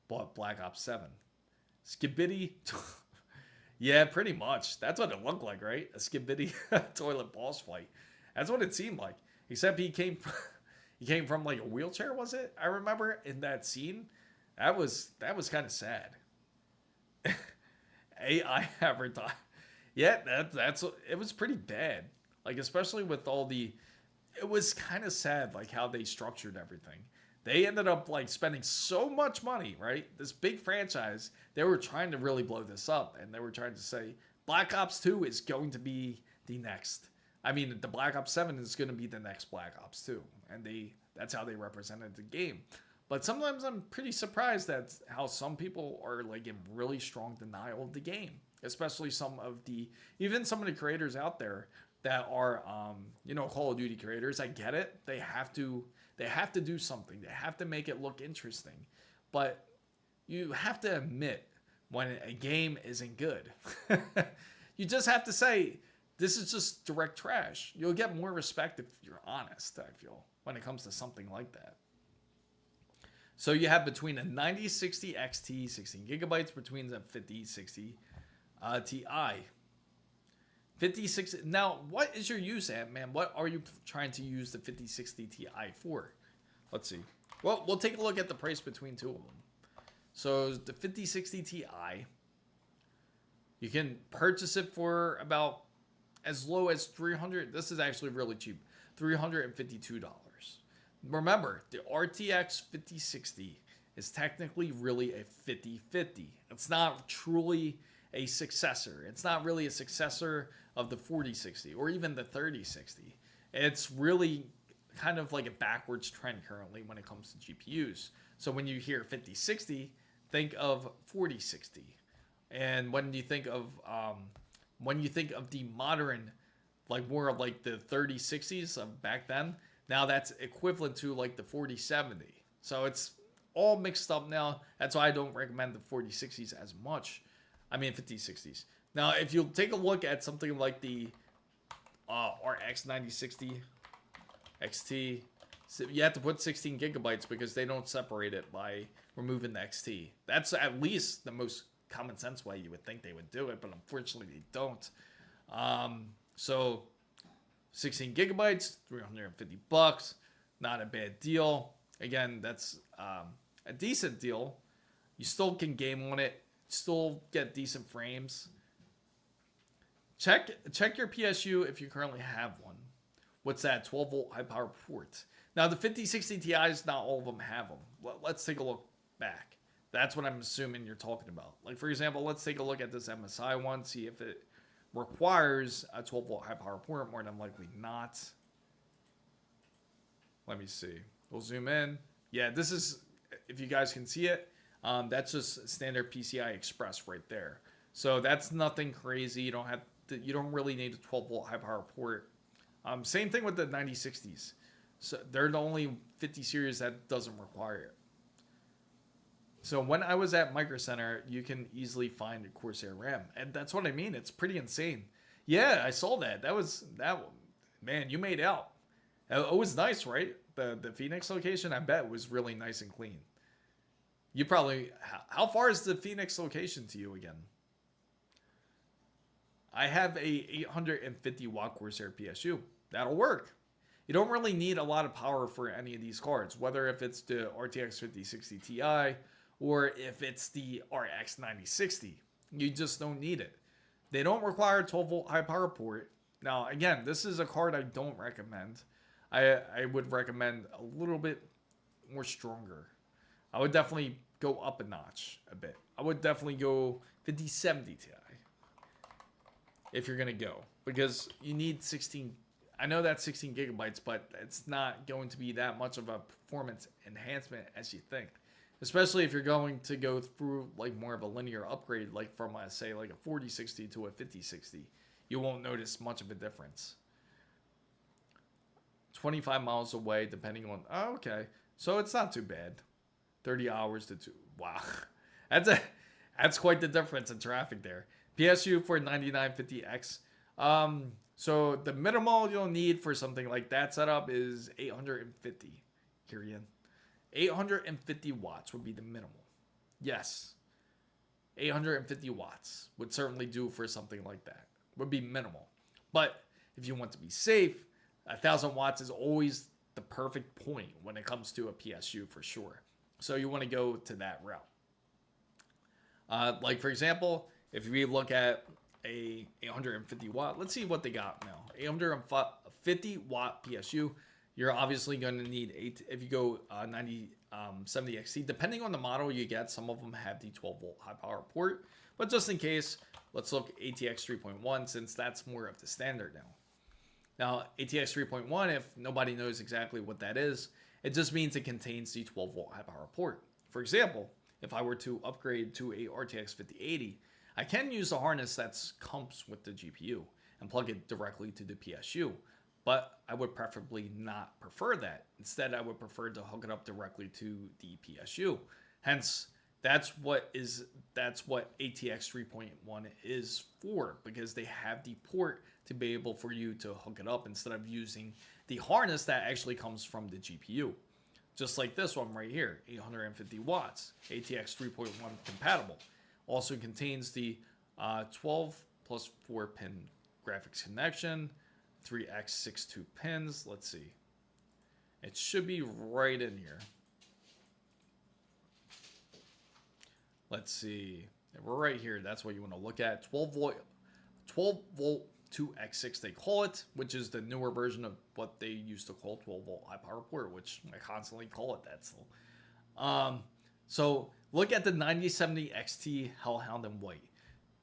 bought Black Ops 7. Skibidi. Yeah, pretty much. That's what it looked like, right? A Skibidi toilet boss fight. That's what it seemed like. Except he came from like a wheelchair, was it? I remember in that scene. That was kind of sad. AI advertising. Yeah, it was pretty bad. Like, especially with it was kind of sad, like, how they structured everything. They ended up, like, spending so much money, right? This big franchise, they were trying to really blow this up, and they were trying to say, Black Ops 2 is going to be the next. I mean, the Black Ops 7 is going to be the next Black Ops 2, and that's how they represented the game. But sometimes I'm pretty surprised at how some people are like in really strong denial of the game, especially even some of the creators out there that are, Call of Duty creators. I get it. They have to do something. They have to make it look interesting. But you have to admit when a game isn't good. You just have to say, this is just direct trash. You'll get more respect if you're honest, I feel, when it comes to something like that. So you have between a 9060 XT, 16 gigabytes, between the 5060 Ti. 5060. Now, what is your use at, man? What are you trying to use the 5060 Ti for? Let's see. Well, we'll take a look at the price between two of them. So the 5060 Ti, you can purchase it for about as low as $300. This is actually really cheap. $352. Remember, the RTX 5060 is technically really a 5050. It's not truly a successor. It's not really a successor of the 4060 or even the 3060. It's really kind of like a backwards trend currently when it comes to GPUs. So when you hear 5060, think of 4060. And when you think of the modern, like more of like the 3060s of back then, now that's equivalent to like the 4070. So it's all mixed up now. That's why I don't recommend the 4060s as much. I mean 5060s. Now, if you take a look at something like the RX 9060 XT, you have to put 16 gigabytes because they don't separate it by removing the XT. That's at least the most common sense way you would think they would do it, but unfortunately they don't. So 16 gigabytes, $350, not a bad deal. Again, that's a decent deal. You still can game on it, still get decent frames. Check your PSU if you currently have one. What's that? 12 volt high power port. Now the 5060 Ti's, not all of them have them. Let's take a look back. That's what I'm assuming you're talking about. Like for example, let's take a look at this MSI one, see if it requires a 12 volt high power port. More than likely not. Let me see. We'll zoom in. Yeah, this is, if you guys can see it, that's just standard PCI Express right there. So that's nothing crazy. You don't really need a 12 volt high power port. Same thing with the 9060s. So they're the only 50 series that doesn't require it. So when I was at Micro Center, you can easily find a Corsair RAM, and that's what I mean. It's pretty insane. Yeah, I saw that. That one. Man, you made out. It was nice, right? The Phoenix location, I bet, was really nice and clean. You probably, how far is the Phoenix location to you again? I have a 850 watt Corsair PSU. That'll work. You don't really need a lot of power for any of these cards, whether if it's the RTX 5060 Ti or if it's the RX 9060. You just don't need it. They don't require a 12 volt high power port. Now, again, this is a card I don't recommend. I would recommend a little bit more stronger. I would definitely go up a notch a bit. I would definitely go 5070 Ti if you're going to go, because you need 16. I know that's 16 gigabytes, but it's not going to be that much of a performance enhancement as you think. Especially if you're going to go through like more of a linear upgrade, like from say like a 4060 to a 5060. You won't notice much of a difference. 25 miles away, depending on, oh, okay. So it's not too bad. 30 hours to 2. Wow. That's quite the difference in traffic there. PSU for 9950X. So the minimal you'll need for something like that setup is 850. Period. 850 watts would be the minimal. Yes. 850 watts would certainly do for something like that. Would be minimal. But if you want to be safe, 1000 watts is always the perfect point when it comes to a PSU for sure. So you want to go to that route. Like for example, if we look at a 850 watt, let's see what they got now. 850 watt PSU. You're obviously going to need 8. If you go 9070 XT, depending on the model you get, some of them have the 12 volt high power port. But just in case, let's look at ATX 3.1 since that's more of the standard now. Now, ATX 3.1, if nobody knows exactly what that is, it just means it contains the 12 volt high power port. For example, if I were to upgrade to a RTX 5080, I can use the harness that comes with the GPU and plug it directly to the PSU, but I would preferably not prefer that. Instead, I would prefer to hook it up directly to the PSU. Hence, that's what ATX 3.1 is for, because they have the port to be able for you to hook it up instead of using the harness that actually comes from the GPU. Just like this one right here, 850 watts, ATX 3.1 compatible. Also contains the 12 plus 4 pin graphics connection, 3x62 pins. Let's see. It should be right in here. Let's see. We're right here. That's what you want to look at. 12 volt 2x6 they call it, which is the newer version of what they used to call 12 volt high power port, which I constantly call it that still. So look at the 9070 XT Hellhound in white.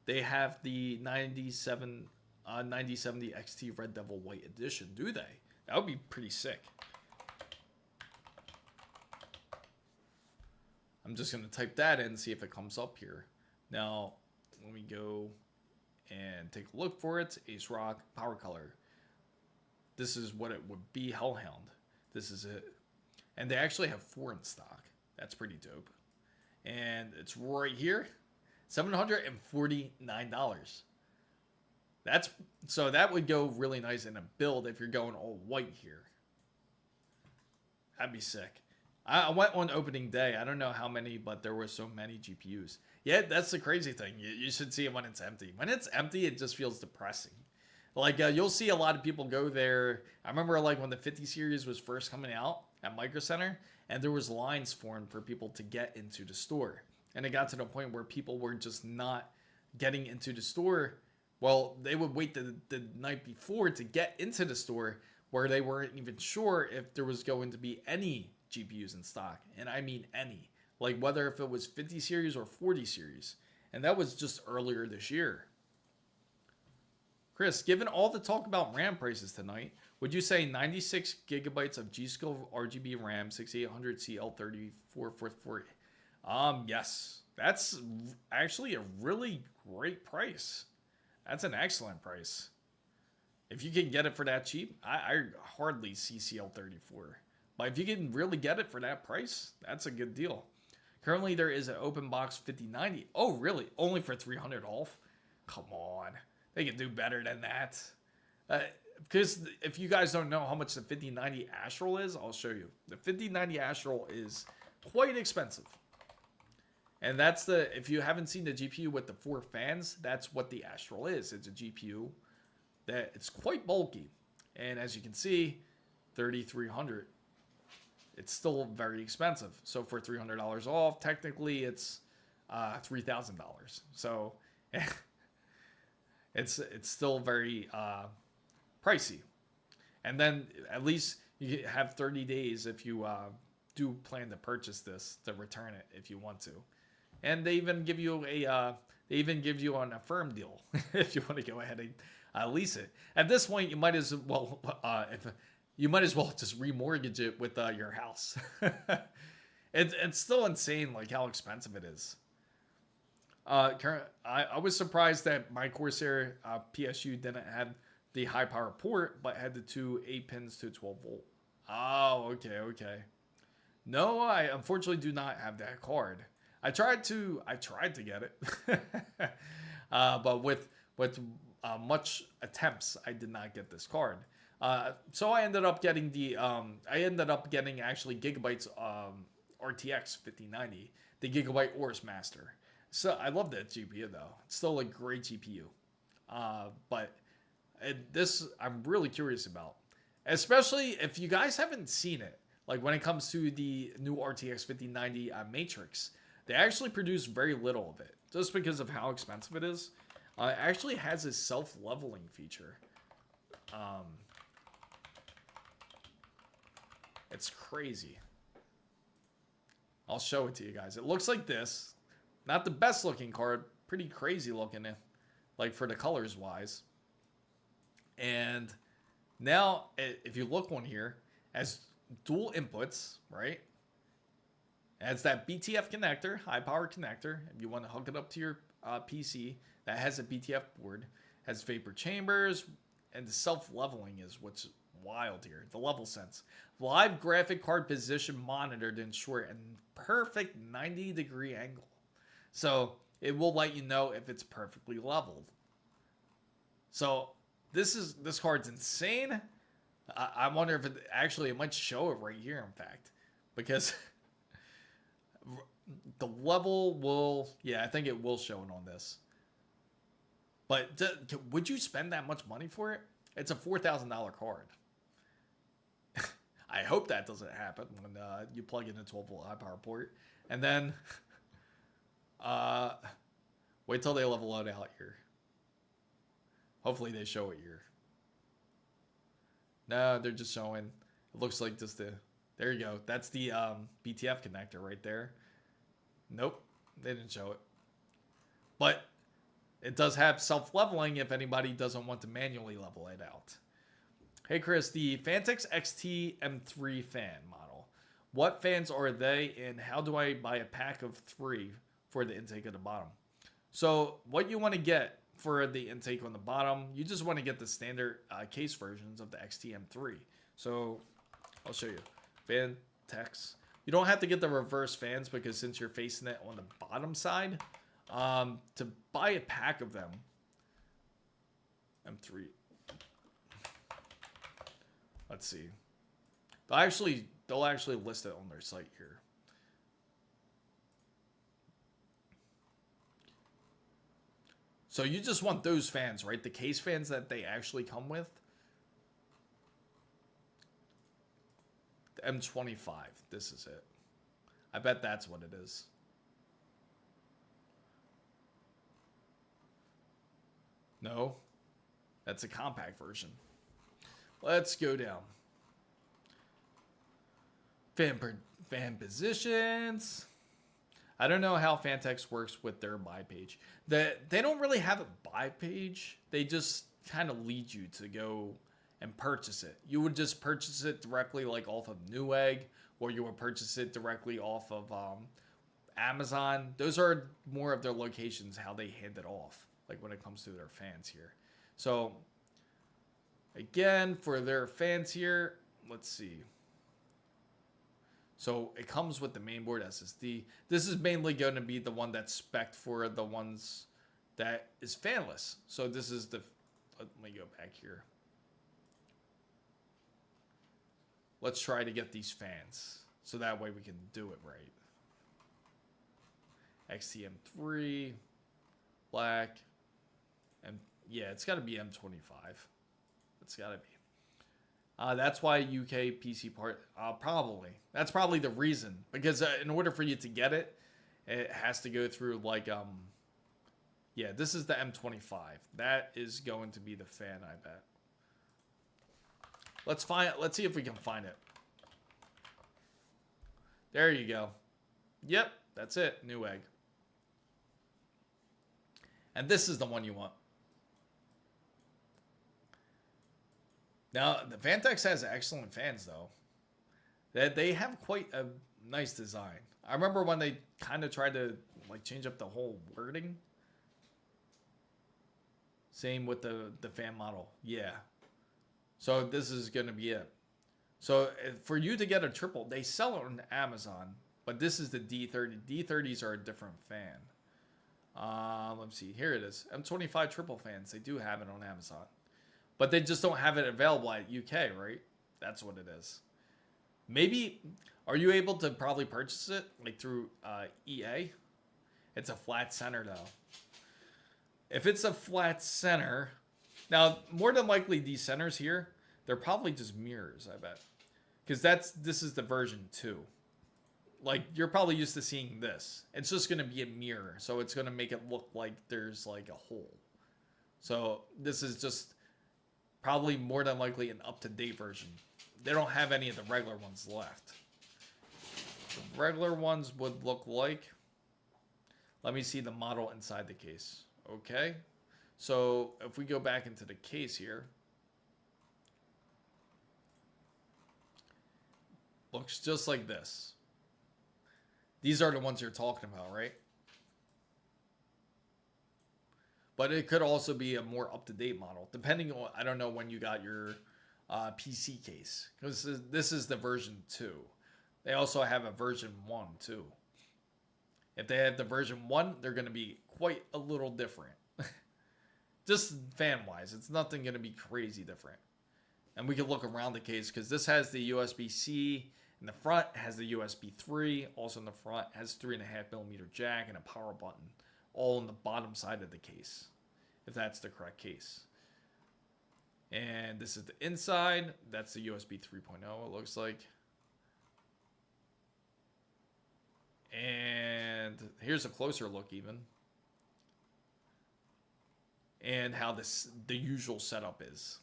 They have the 9070 XT Red Devil White Edition, do they? That would be pretty sick. I'm just going to type that in and see if it comes up here. Now, let me go and take a look for it. Ace Rock Power Color. This is what it would be, Hellhound. This is it. And they actually have 4 in stock. That's pretty dope. And it's right here. $749. So that would go really nice in a build if you're going all white here. That'd be sick. I went on opening day. I don't know how many, but there were so many GPUs. Yeah, that's the crazy thing. You should see it when it's empty. When it's empty, it just feels depressing. Like, you'll see a lot of people go there. I remember, like, when the 50 series was first coming out at Micro Center, and there was lines formed for people to get into the store. And it got to the point where people were just not getting into the store. Well, they would wait the night before to get into the store, where they weren't even sure if there was going to be any GPUs in stock. And I mean any. Like, whether if it was 50 series or 40 series. And that was just earlier this year. Chris, given all the talk about RAM prices tonight, would you say 96 gigabytes of G-Skill RGB RAM 6800 CL3444? Yes. That's actually a really great price. That's an excellent price. If you can get it for that cheap, I hardly see CL34. But if you can really get it for that price, that's a good deal. Currently, there is an open box 5090. Oh, really? Only for $300 off? Come on. They can do better than that. Because if you guys don't know how much the 5090 Astral is, I'll show you. The 5090 Astral is quite expensive. And that's if you haven't seen the GPU with the 4 fans, that's what the Astral is. It's a GPU that it's quite bulky. And as you can see, $3,300. It's still very expensive. So for $300 off, technically it's $3,000. So it's still very pricey. And then at least you have 30 days if you do plan to purchase this to return it if you want to. And they even give you an affirm deal if you want to go ahead and lease it. At this point, you might as well just remortgage it with your house. It's still insane, like how expensive it is. I was surprised that my Corsair PSU didn't have the high power port, but had the 2 8 pins to 12 volt. Oh, okay. No, I unfortunately do not have that card. I tried to get it, but with much attempts, I did not get this card. So I ended up getting actually Gigabyte's RTX 5090, the Gigabyte Oris Master. So I love that GPU though. It's still a great GPU. But this I'm really curious about, especially if you guys haven't seen it. Like when it comes to the new RTX 5090 Matrix, they actually produce very little of it just because of how expensive it is. It actually has a self-leveling feature. It's crazy. I'll show it to you guys. It looks like this. Not the best looking card. Pretty crazy looking. like for the colors wise. And now, if you look on here, as dual inputs, right? As that BTF connector, high power connector, if you want to hook it up to your PC that has a BTF board, has vapor chambers, and the self-leveling is what's wild here. The level sense. Live graphic card position monitor to ensure a perfect 90-degree angle. So it will let you know if it's perfectly leveled. So this card's insane. I wonder if it might show it right here, in fact, because the level will, yeah, I think it will show it on this. But would you spend that much money for it? It's a $4,000 card. I hope that doesn't happen when you plug in a 12-volt high power port. And then wait till they level it out here. Hopefully they show it here. No, they're just showing. It looks like just the... There you go. That's the BTF connector right there. Nope, they didn't show it. But it does have self-leveling if anybody doesn't want to manually level it out. Hey Chris, the Fantex XT M3 fan model. What fans are they, and how do I buy a pack of 3 for the intake at the bottom? So what you want to get for the intake on the bottom, you just want to get the standard case versions of the XT M3. So I'll show you. Fantex. You don't have to get the reverse fans because since you're facing it on the bottom side, to buy a pack of them, M3. Let's see. They'll actually list it on their site here. So you just want those fans, right? The case fans that they actually come with. The M25. This is it. I bet that's what it is. No. That's a compact version. Let's go down. Fan positions. I don't know how Fantex works with their buy page. They don't really have a buy page. They just kind of lead you to go and purchase it. You would just purchase it directly like off of Newegg, or you would purchase it directly off of Amazon. Those are more of their locations, how they hand it off, like when it comes to their fans here. So again, for their fans here, let's see. So it comes with the mainboard SSD. This is mainly going to be the one that's spec'd for the ones that is fanless. So this is the, let me go back here. Let's try to get these fans so that way we can do it right. XTM3, black, and yeah, it's got to be M25. It's got to be. That's why UK PC part, probably. That's probably the reason. Because in order for you to get it, it has to go through like, yeah, this is the M25. That is going to be the fan, I bet. Let's see if we can find it. There you go. Yep, that's it. Newegg. And this is the one you want. Now, the Fantex has excellent fans, though. They have quite a nice design. I remember when they kind of tried to like change up the whole wording. Same with the fan model. Yeah. So this is going to be it. So for you to get a triple, they sell it on Amazon, but this is the D30. D30s are a different fan. Let's see. Here it is. M25 triple fans. They do have it on Amazon. But they just don't have it available at UK, right? That's what it is. Maybe, are you able to probably purchase it like through EA? It's a flat center though. If it's a flat center, now more than likely these centers here, they're probably just mirrors, I bet. Because this is the version 2. Like you're probably used to seeing this. It's just going to be a mirror. So it's going to make it look like there's like a hole. So this is just probably more than likely an up-to-date version. They don't have any of the regular ones left. The regular ones would look like... Let me see the model inside the case. Okay. So if we go back into the case here, looks just like this. These are the ones you're talking about, right? But it could also be a more up-to-date model, depending on, I don't know when you got your PC case, because this is the version 2. They also have a version 1 too. If they have the version 1, they're going to be quite a little different. Just fan-wise, it's nothing going to be crazy different. And we can look around the case, because this has the USB-C in the front, has the USB 3, also in the front has 3.5mm jack and a power button, all on the bottom side of the case, if that's the correct case. And this is the inside. That's the USB 3.0, it looks like. And here's a closer look even. And how the usual setup is.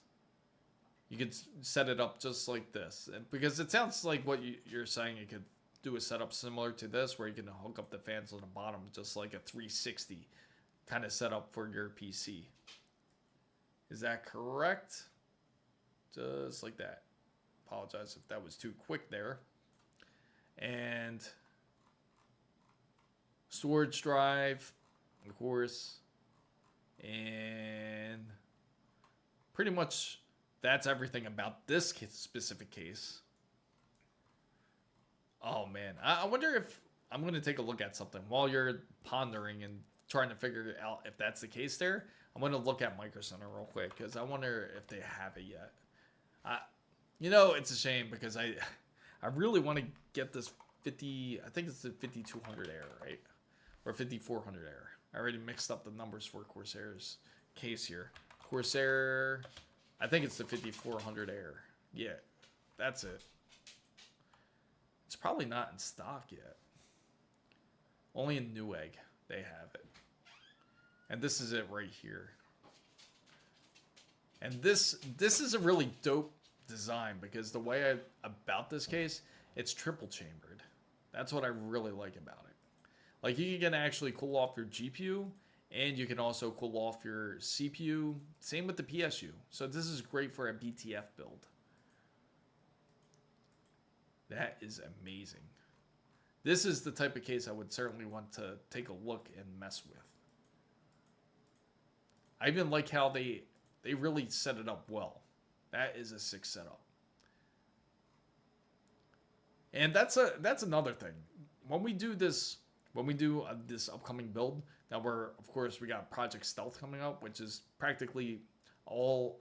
You could set it up just like this. And because it sounds like what you're saying, you could do a setup similar to this, where you can hook up the fans on the bottom, just like a 360 kind of setup for your PC. Is that correct? Just like that. Apologize if that was too quick there. And storage drive, of course. And pretty much that's everything about this specific case. Oh man, I wonder if I'm going to take a look at something while you're pondering and trying to figure out if that's the case there. I'm going to look at Micro Center real quick, because I wonder if they have it yet. You know, it's a shame, because I really want to get this 50, I think it's the 5200 Air, right? Or 5400 Air. I already mixed up the numbers for Corsair's case here. Corsair, I think it's the 5400 Air. Yeah, that's it. It's probably not in stock yet. Only in Newegg they have it. And this is it right here. And this is a really dope design, because the way about this case, it's triple chambered. That's what I really like about it. Like, you can actually cool off your GPU, and you can also cool off your CPU. Same with the PSU. So this is great for a BTF build. That is amazing. This is the type of case I would certainly want to take a look and mess with. I even like how they really set it up well. That is a sick setup. And that's another thing. When we do this upcoming build, now we got Project Stealth coming up, which is practically all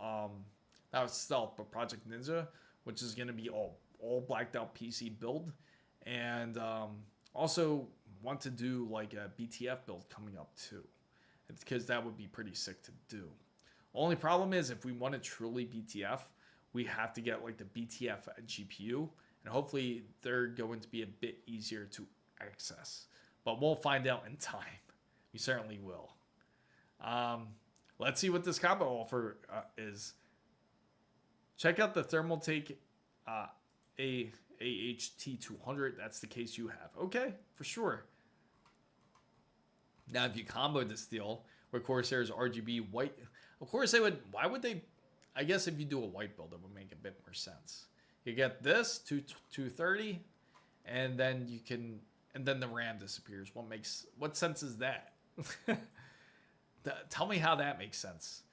not Stealth, but Project Ninja, which is going to be all blacked out PC build. And also want to do like a BTF build coming up too, because that would be pretty sick to do. Only problem is, if we want to truly BTF, we have to get like the BTF GPU, and hopefully they're going to be a bit easier to access. But we'll find out in time. We certainly will. Let's see what this combo offer is. Check out the Thermaltake AHT200. That's the case you have. Okay, for sure. Now, if you combo this deal with Corsair's RGB white, of course they would. Why would they? I guess if you do a white build, it would make a bit more sense. You get this 230, and then you can, and then the RAM disappears. What sense is that? Tell me how that makes sense.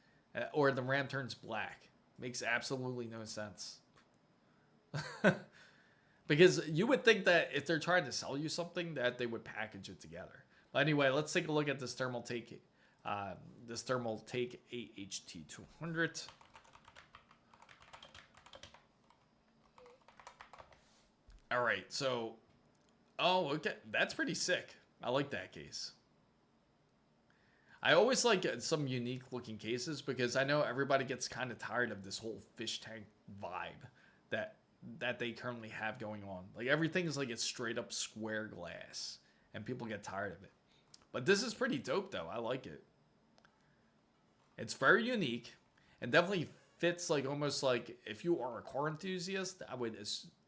Or the RAM turns black. Makes absolutely no sense. Because you would think that if they're trying to sell you something, that they would package it together. But anyway, let's take a look at this Thermaltake AHT200. All right, so, oh, okay, that's pretty sick. I like that case. I always like some unique looking cases, because I know everybody gets kind of tired of this whole fish tank vibe that they currently have going on. Like, everything is like a straight up square glass, and people get tired of it. But this is pretty dope though. I like it. It's very unique, and definitely fits like almost like if you are a car enthusiast,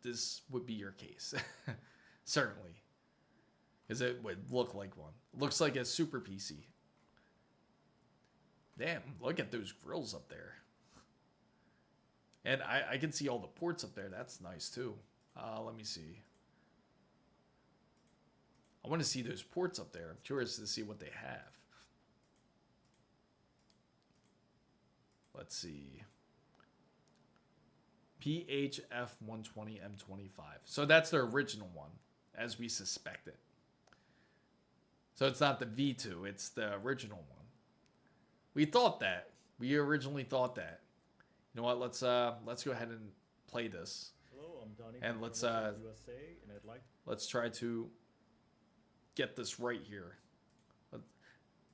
this would be your case. Certainly. Because it would look like one. Looks like a super PC. Damn, look at those grills up there. And I can see all the ports up there. That's nice too. Let me see. I want to see those ports up there. I'm curious to see what they have. Let's see. PHF120M25. So that's the original one, as we suspected. So it's not the V2, it's the original one. We thought that. We originally thought that. You know what? Let's go ahead and play this. Hello, I'm Donnie. And let's USA, and let's try to get this right here.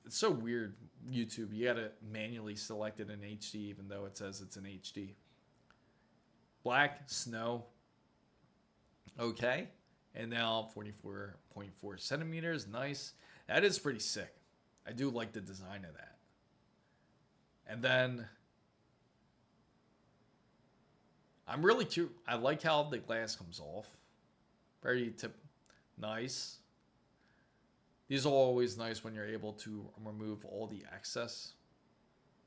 It's so weird, YouTube. You gotta manually select it in HD, even though it says it's in HD. Black, snow. Okay. And now 44.4 centimeters. Nice. That is pretty sick. I do like the design of that. And then I'm really cute. I like how the glass comes off. Very nice. These are always nice when you're able to remove all the excess.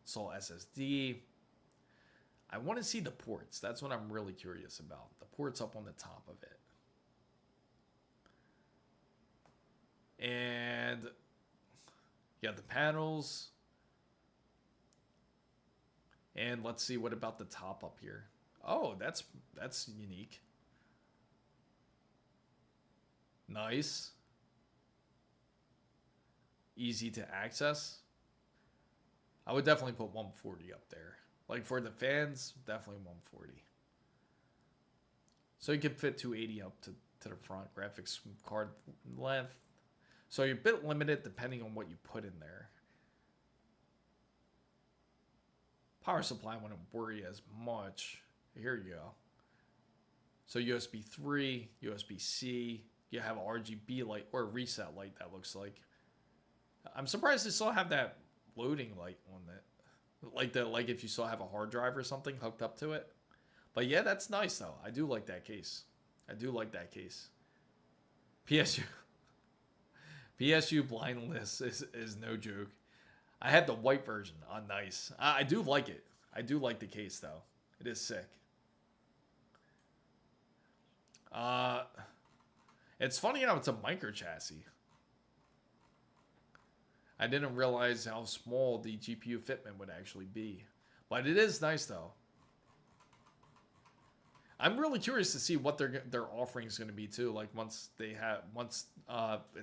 It's all SSD. I want to see the ports. That's what I'm really curious about. The ports up on the top of it. And you got the panels. And let's see, what about the top up here? Oh, that's unique. Nice. Easy to access. I would definitely put 140 up there. Like for the fans, definitely 140. So you can fit 280 up to the front, graphics card length. So you're a bit limited depending on what you put in there. Power supply, I wouldn't worry as much. Here you go. So USB 3, USB-C. You have RGB light or reset light, that looks like. I'm surprised they still have that loading light on that. Like if you still have a hard drive or something hooked up to it. But yeah, that's nice though. I do like that case. I do like that case. PSU blind list is no joke. I had the white version. Oh, nice. I do like it. I do like the case though. It is sick. It's funny how it's a micro chassis. I didn't realize how small the GPU fitment would actually be. But it is nice though. I'm really curious to see what their offering is going to be too. Like once it's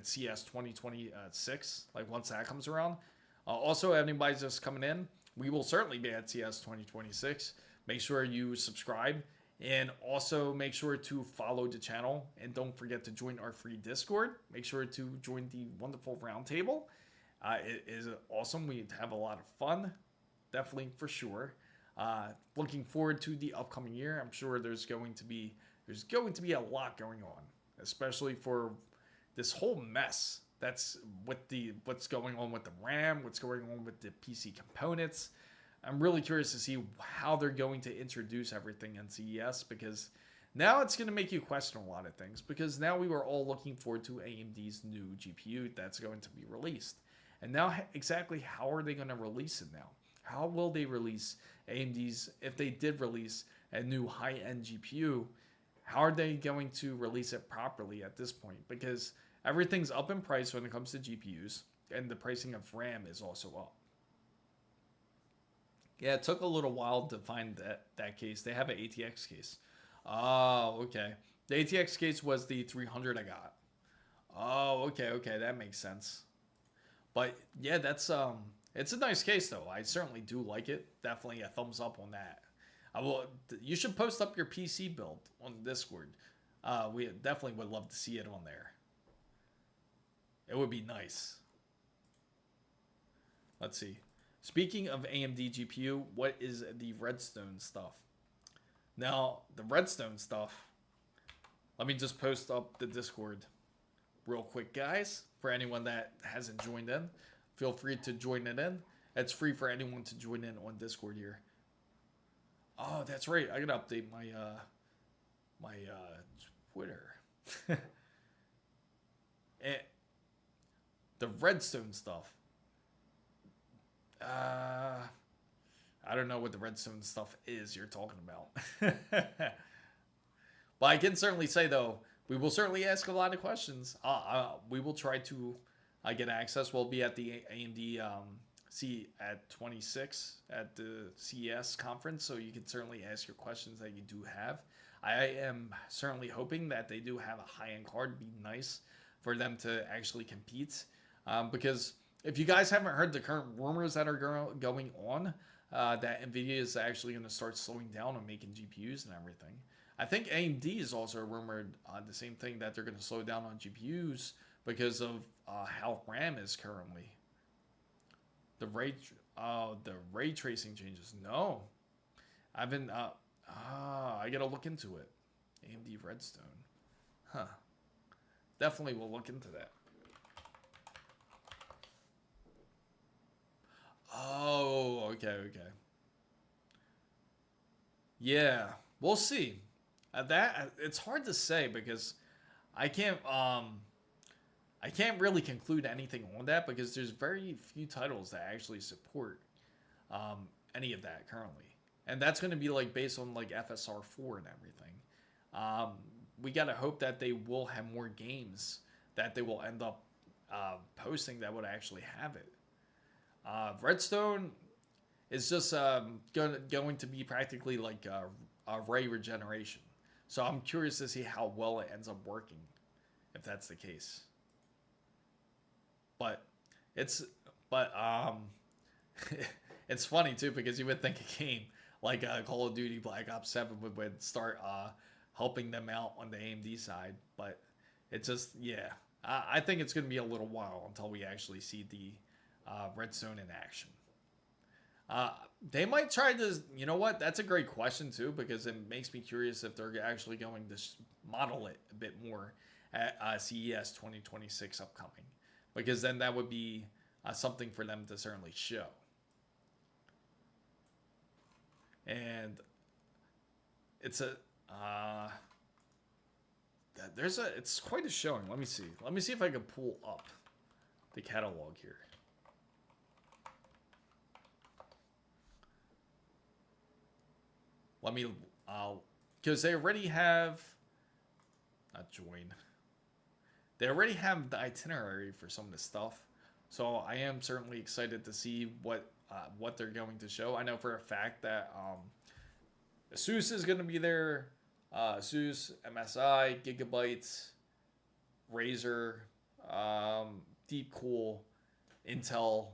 CS 2026, like once that comes around. Also, anybody's just coming in, we will certainly be at CS 2026. Make sure you subscribe and also make sure to follow the channel and don't forget to join our free Discord. Make sure to join the wonderful roundtable. It is awesome. We have a lot of fun, definitely for sure. Looking forward to the upcoming year. I'm sure there's going to be a lot going on, especially for this whole mess that's with what's going on with the RAM, what's going on with the PC components. I'm really curious to see how they're going to introduce everything in CES, because now it's going to make you question a lot of things, because now we were all looking forward to AMD's new GPU that's going to be released. And now exactly how are they going to release it now? How will they release AMD's, if they did release a new high-end GPU, how are they going to release it properly at this point? Because everything's up in price when it comes to GPUs, and the pricing of RAM is also up. Yeah, it took a little while to find that case. They have an ATX case. Oh, okay. The ATX case was the 300 I got. Oh, okay, that makes sense. But yeah, that's it's a nice case though. I certainly do like it. Definitely a thumbs up on that. You should post up your PC build on Discord. We definitely would love to see it on there. It would be nice. Let's see. Speaking of AMD GPU, what is the Redstone stuff? Now, the Redstone stuff, let me just post up the Discord real quick, guys. For anyone that hasn't joined in, feel free to join it in. It's free for anyone to join in on Discord here. Oh, that's right. I gotta update my Twitter. And the Redstone stuff. I don't know what the redstone stuff is you're talking about. But I can certainly say, though, we will certainly ask a lot of questions. We will try to get access. We'll be at the AMD at 26 at the CES conference, so you can certainly ask your questions that you do have. I am certainly hoping that they do have a high-end card. It'd be nice for them to actually compete, because if you guys haven't heard the current rumors that are going on, that NVIDIA is actually going to start slowing down on making GPUs and everything. I think AMD is also rumored the same thing, that they're going to slow down on GPUs because of how RAM is currently. The ray tracing changes. No, I've been. I gotta look into it. AMD Redstone. Huh. Definitely will look into that. Oh, okay. Yeah, we'll see. That it's hard to say because I can't really conclude anything on that because there's very few titles that actually support any of that currently, and that's going to be like based on like FSR4 and everything. We gotta hope that they will have more games that they will end up posting that would actually have it. Redstone is just going to be practically like a ray regeneration. So I'm curious to see how well it ends up working, if that's the case. But it's it's funny too because you would think a game like Call of Duty Black Ops 7 would start helping them out on the AMD side, but it's just I think it's going to be a little while until we actually see the Redstone in action. They might try to, you know what? That's a great question too, because it makes me curious if they're actually going to model it a bit more at CES 2026 upcoming, because then that would be something for them to certainly show. And it's it's quite a showing. Let me see if I can pull up the catalog here. Because they already have, they already have the itinerary for some of the stuff. So I am certainly excited to see what they're going to show. I know for a fact that ASUS is going to be there. ASUS, MSI, Gigabyte, Razer, Deepcool, Intel.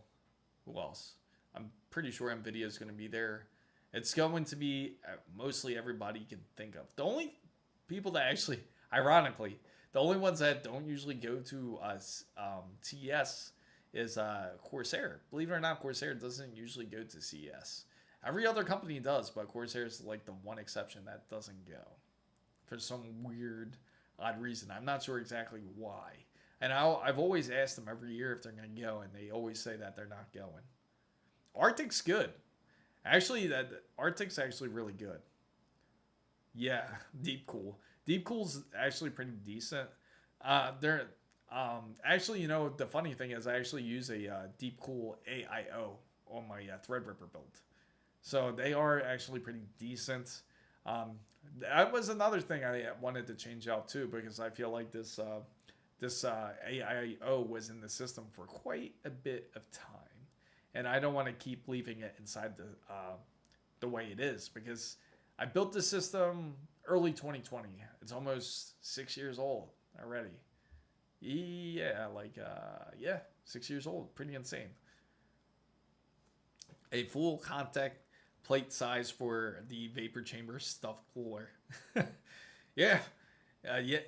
Who else? I'm pretty sure NVIDIA is going to be there. It's going to be mostly everybody you can think of. The only people that actually, ironically, the only ones that don't usually go to CES is Corsair. Believe it or not, Corsair doesn't usually go to CES. Every other company does, but Corsair is like the one exception that doesn't go for some weird, odd reason. I'm not sure exactly why. And I've always asked them every year if they're going to go, and they always say that they're not going. Arctic's good. Actually, Arctic's actually really good. Yeah, Deepcool. Deepcool's actually pretty decent. They're actually, you know, the funny thing is I actually use a Deepcool AIO on my Threadripper build. So they are actually pretty decent. That was another thing I wanted to change out too, because I feel like this AIO was in the system for quite a bit of time. And I don't want to keep leaving it inside the way it is, because I built the system early 2020. It's almost 6 years old already. Yeah, 6 years old. Pretty insane. A full contact plate size for the vapor chamber stuffed cooler. Yeah. They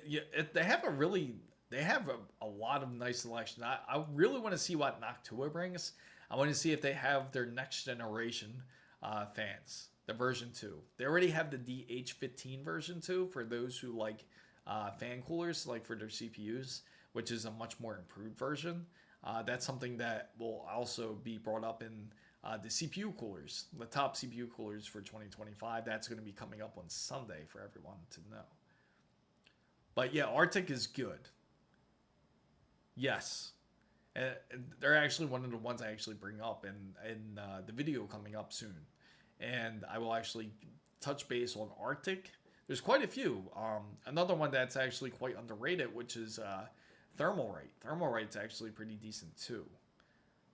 have a lot of nice selection. I really want to see what Noctua brings. I want to see if they have their next generation fans, the version 2. They already have the DH15 version 2 for those who like fan coolers, like for their CPUs, which is a much more improved version. That's something that will also be brought up in the CPU coolers, the top CPU coolers for 2025. That's going to be coming up on Sunday for everyone to know. But yeah, Arctic is good. Yes. And they're actually one of the ones I actually bring up in the video coming up soon. And I will actually touch base on Arctic. There's quite a few. Another one that's actually quite underrated, which is Thermalright. Thermalright's actually pretty decent too.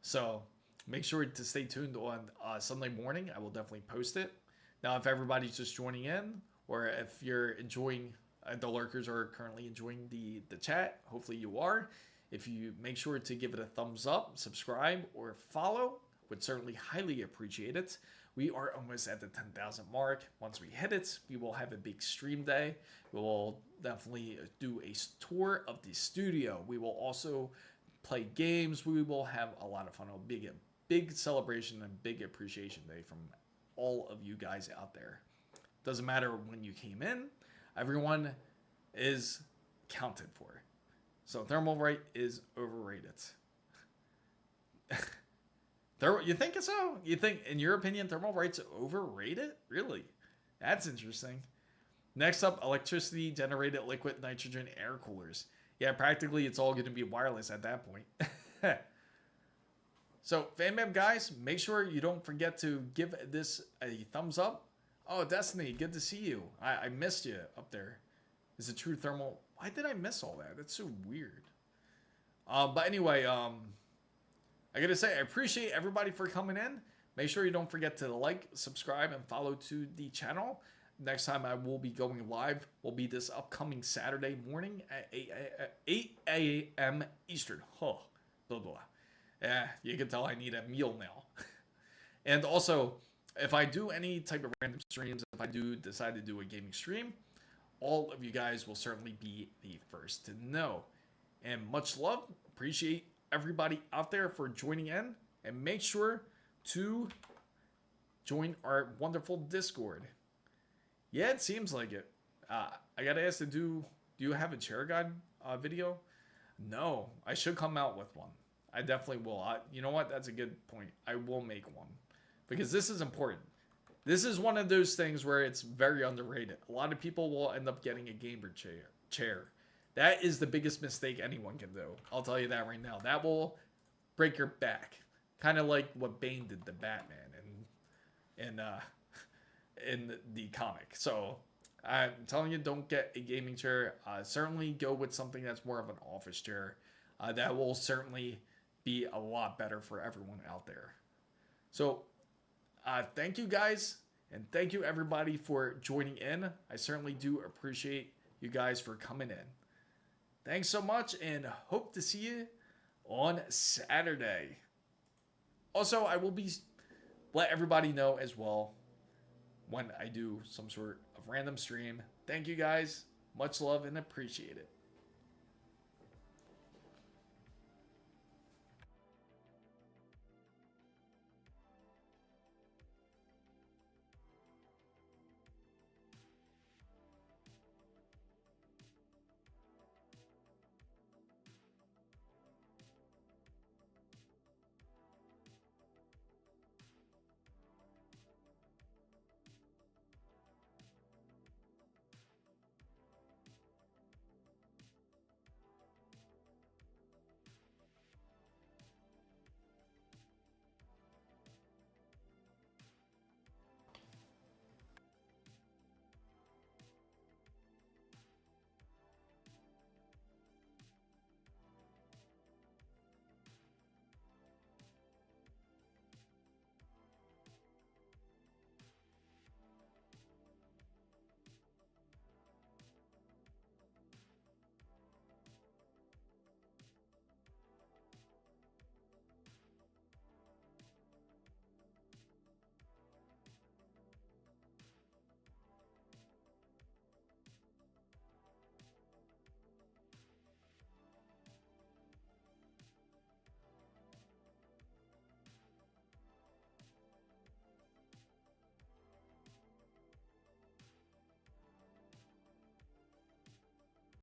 So make sure to stay tuned on Sunday morning. I will definitely post it. Now, if everybody's just joining in, or if you're enjoying, the lurkers are currently enjoying the chat, hopefully you are. If you make sure to give it a thumbs up, subscribe, or follow, would certainly highly appreciate it. We are almost at the 10,000 mark. Once we hit it, we will have a big stream day. We will definitely do a tour of the studio. We will also play games. We will have a lot of fun. It'll be a big celebration and big appreciation day from all of you guys out there. Doesn't matter when you came in. Everyone is counted for. So Thermalright is overrated. You think so? You think, in your opinion, Thermalright's overrated? Really? That's interesting. Next up, electricity generated liquid nitrogen air coolers. Yeah, practically it's all going to be wireless at that point. So, FanBam guys, make sure you don't forget to give this a thumbs up. Oh, Destiny, good to see you. I missed you up there. Is it true thermal? Why did I miss all that? That's so weird. But anyway, I gotta say, I appreciate everybody for coming in. Make sure you don't forget to like, subscribe, and follow to the channel. Next time I will be going live will be this upcoming Saturday morning at 8 a.m. Eastern. Oh, blah, blah. Yeah, you can tell I need a meal now. And also, if I do any type of random streams, if I do decide to do a gaming stream, all of you guys will certainly be the first to know. And much love. Appreciate everybody out there for joining in. And make sure to join our wonderful Discord. Yeah, it seems like it. I got to ask, do you have a chair guide video? No, I should come out with one. I definitely will. You know what? That's a good point. I will make one. Because this is important. This is one of those things where it's very underrated. A lot of people will end up getting a gamer chair. That is the biggest mistake anyone can do. I'll tell you that right now. That will break your back. Kind of like what Bane did to Batman in the comic. So I'm telling you, don't get a gaming chair. Certainly go with something that's more of an office chair. That will certainly be a lot better for everyone out there. So thank you guys, and thank you everybody for joining in. I certainly do appreciate you guys for coming in. Thanks so much, and hope to see you on Saturday. Also, I will be let everybody know as well when I do some sort of random stream. Thank you guys. Much love and appreciate it.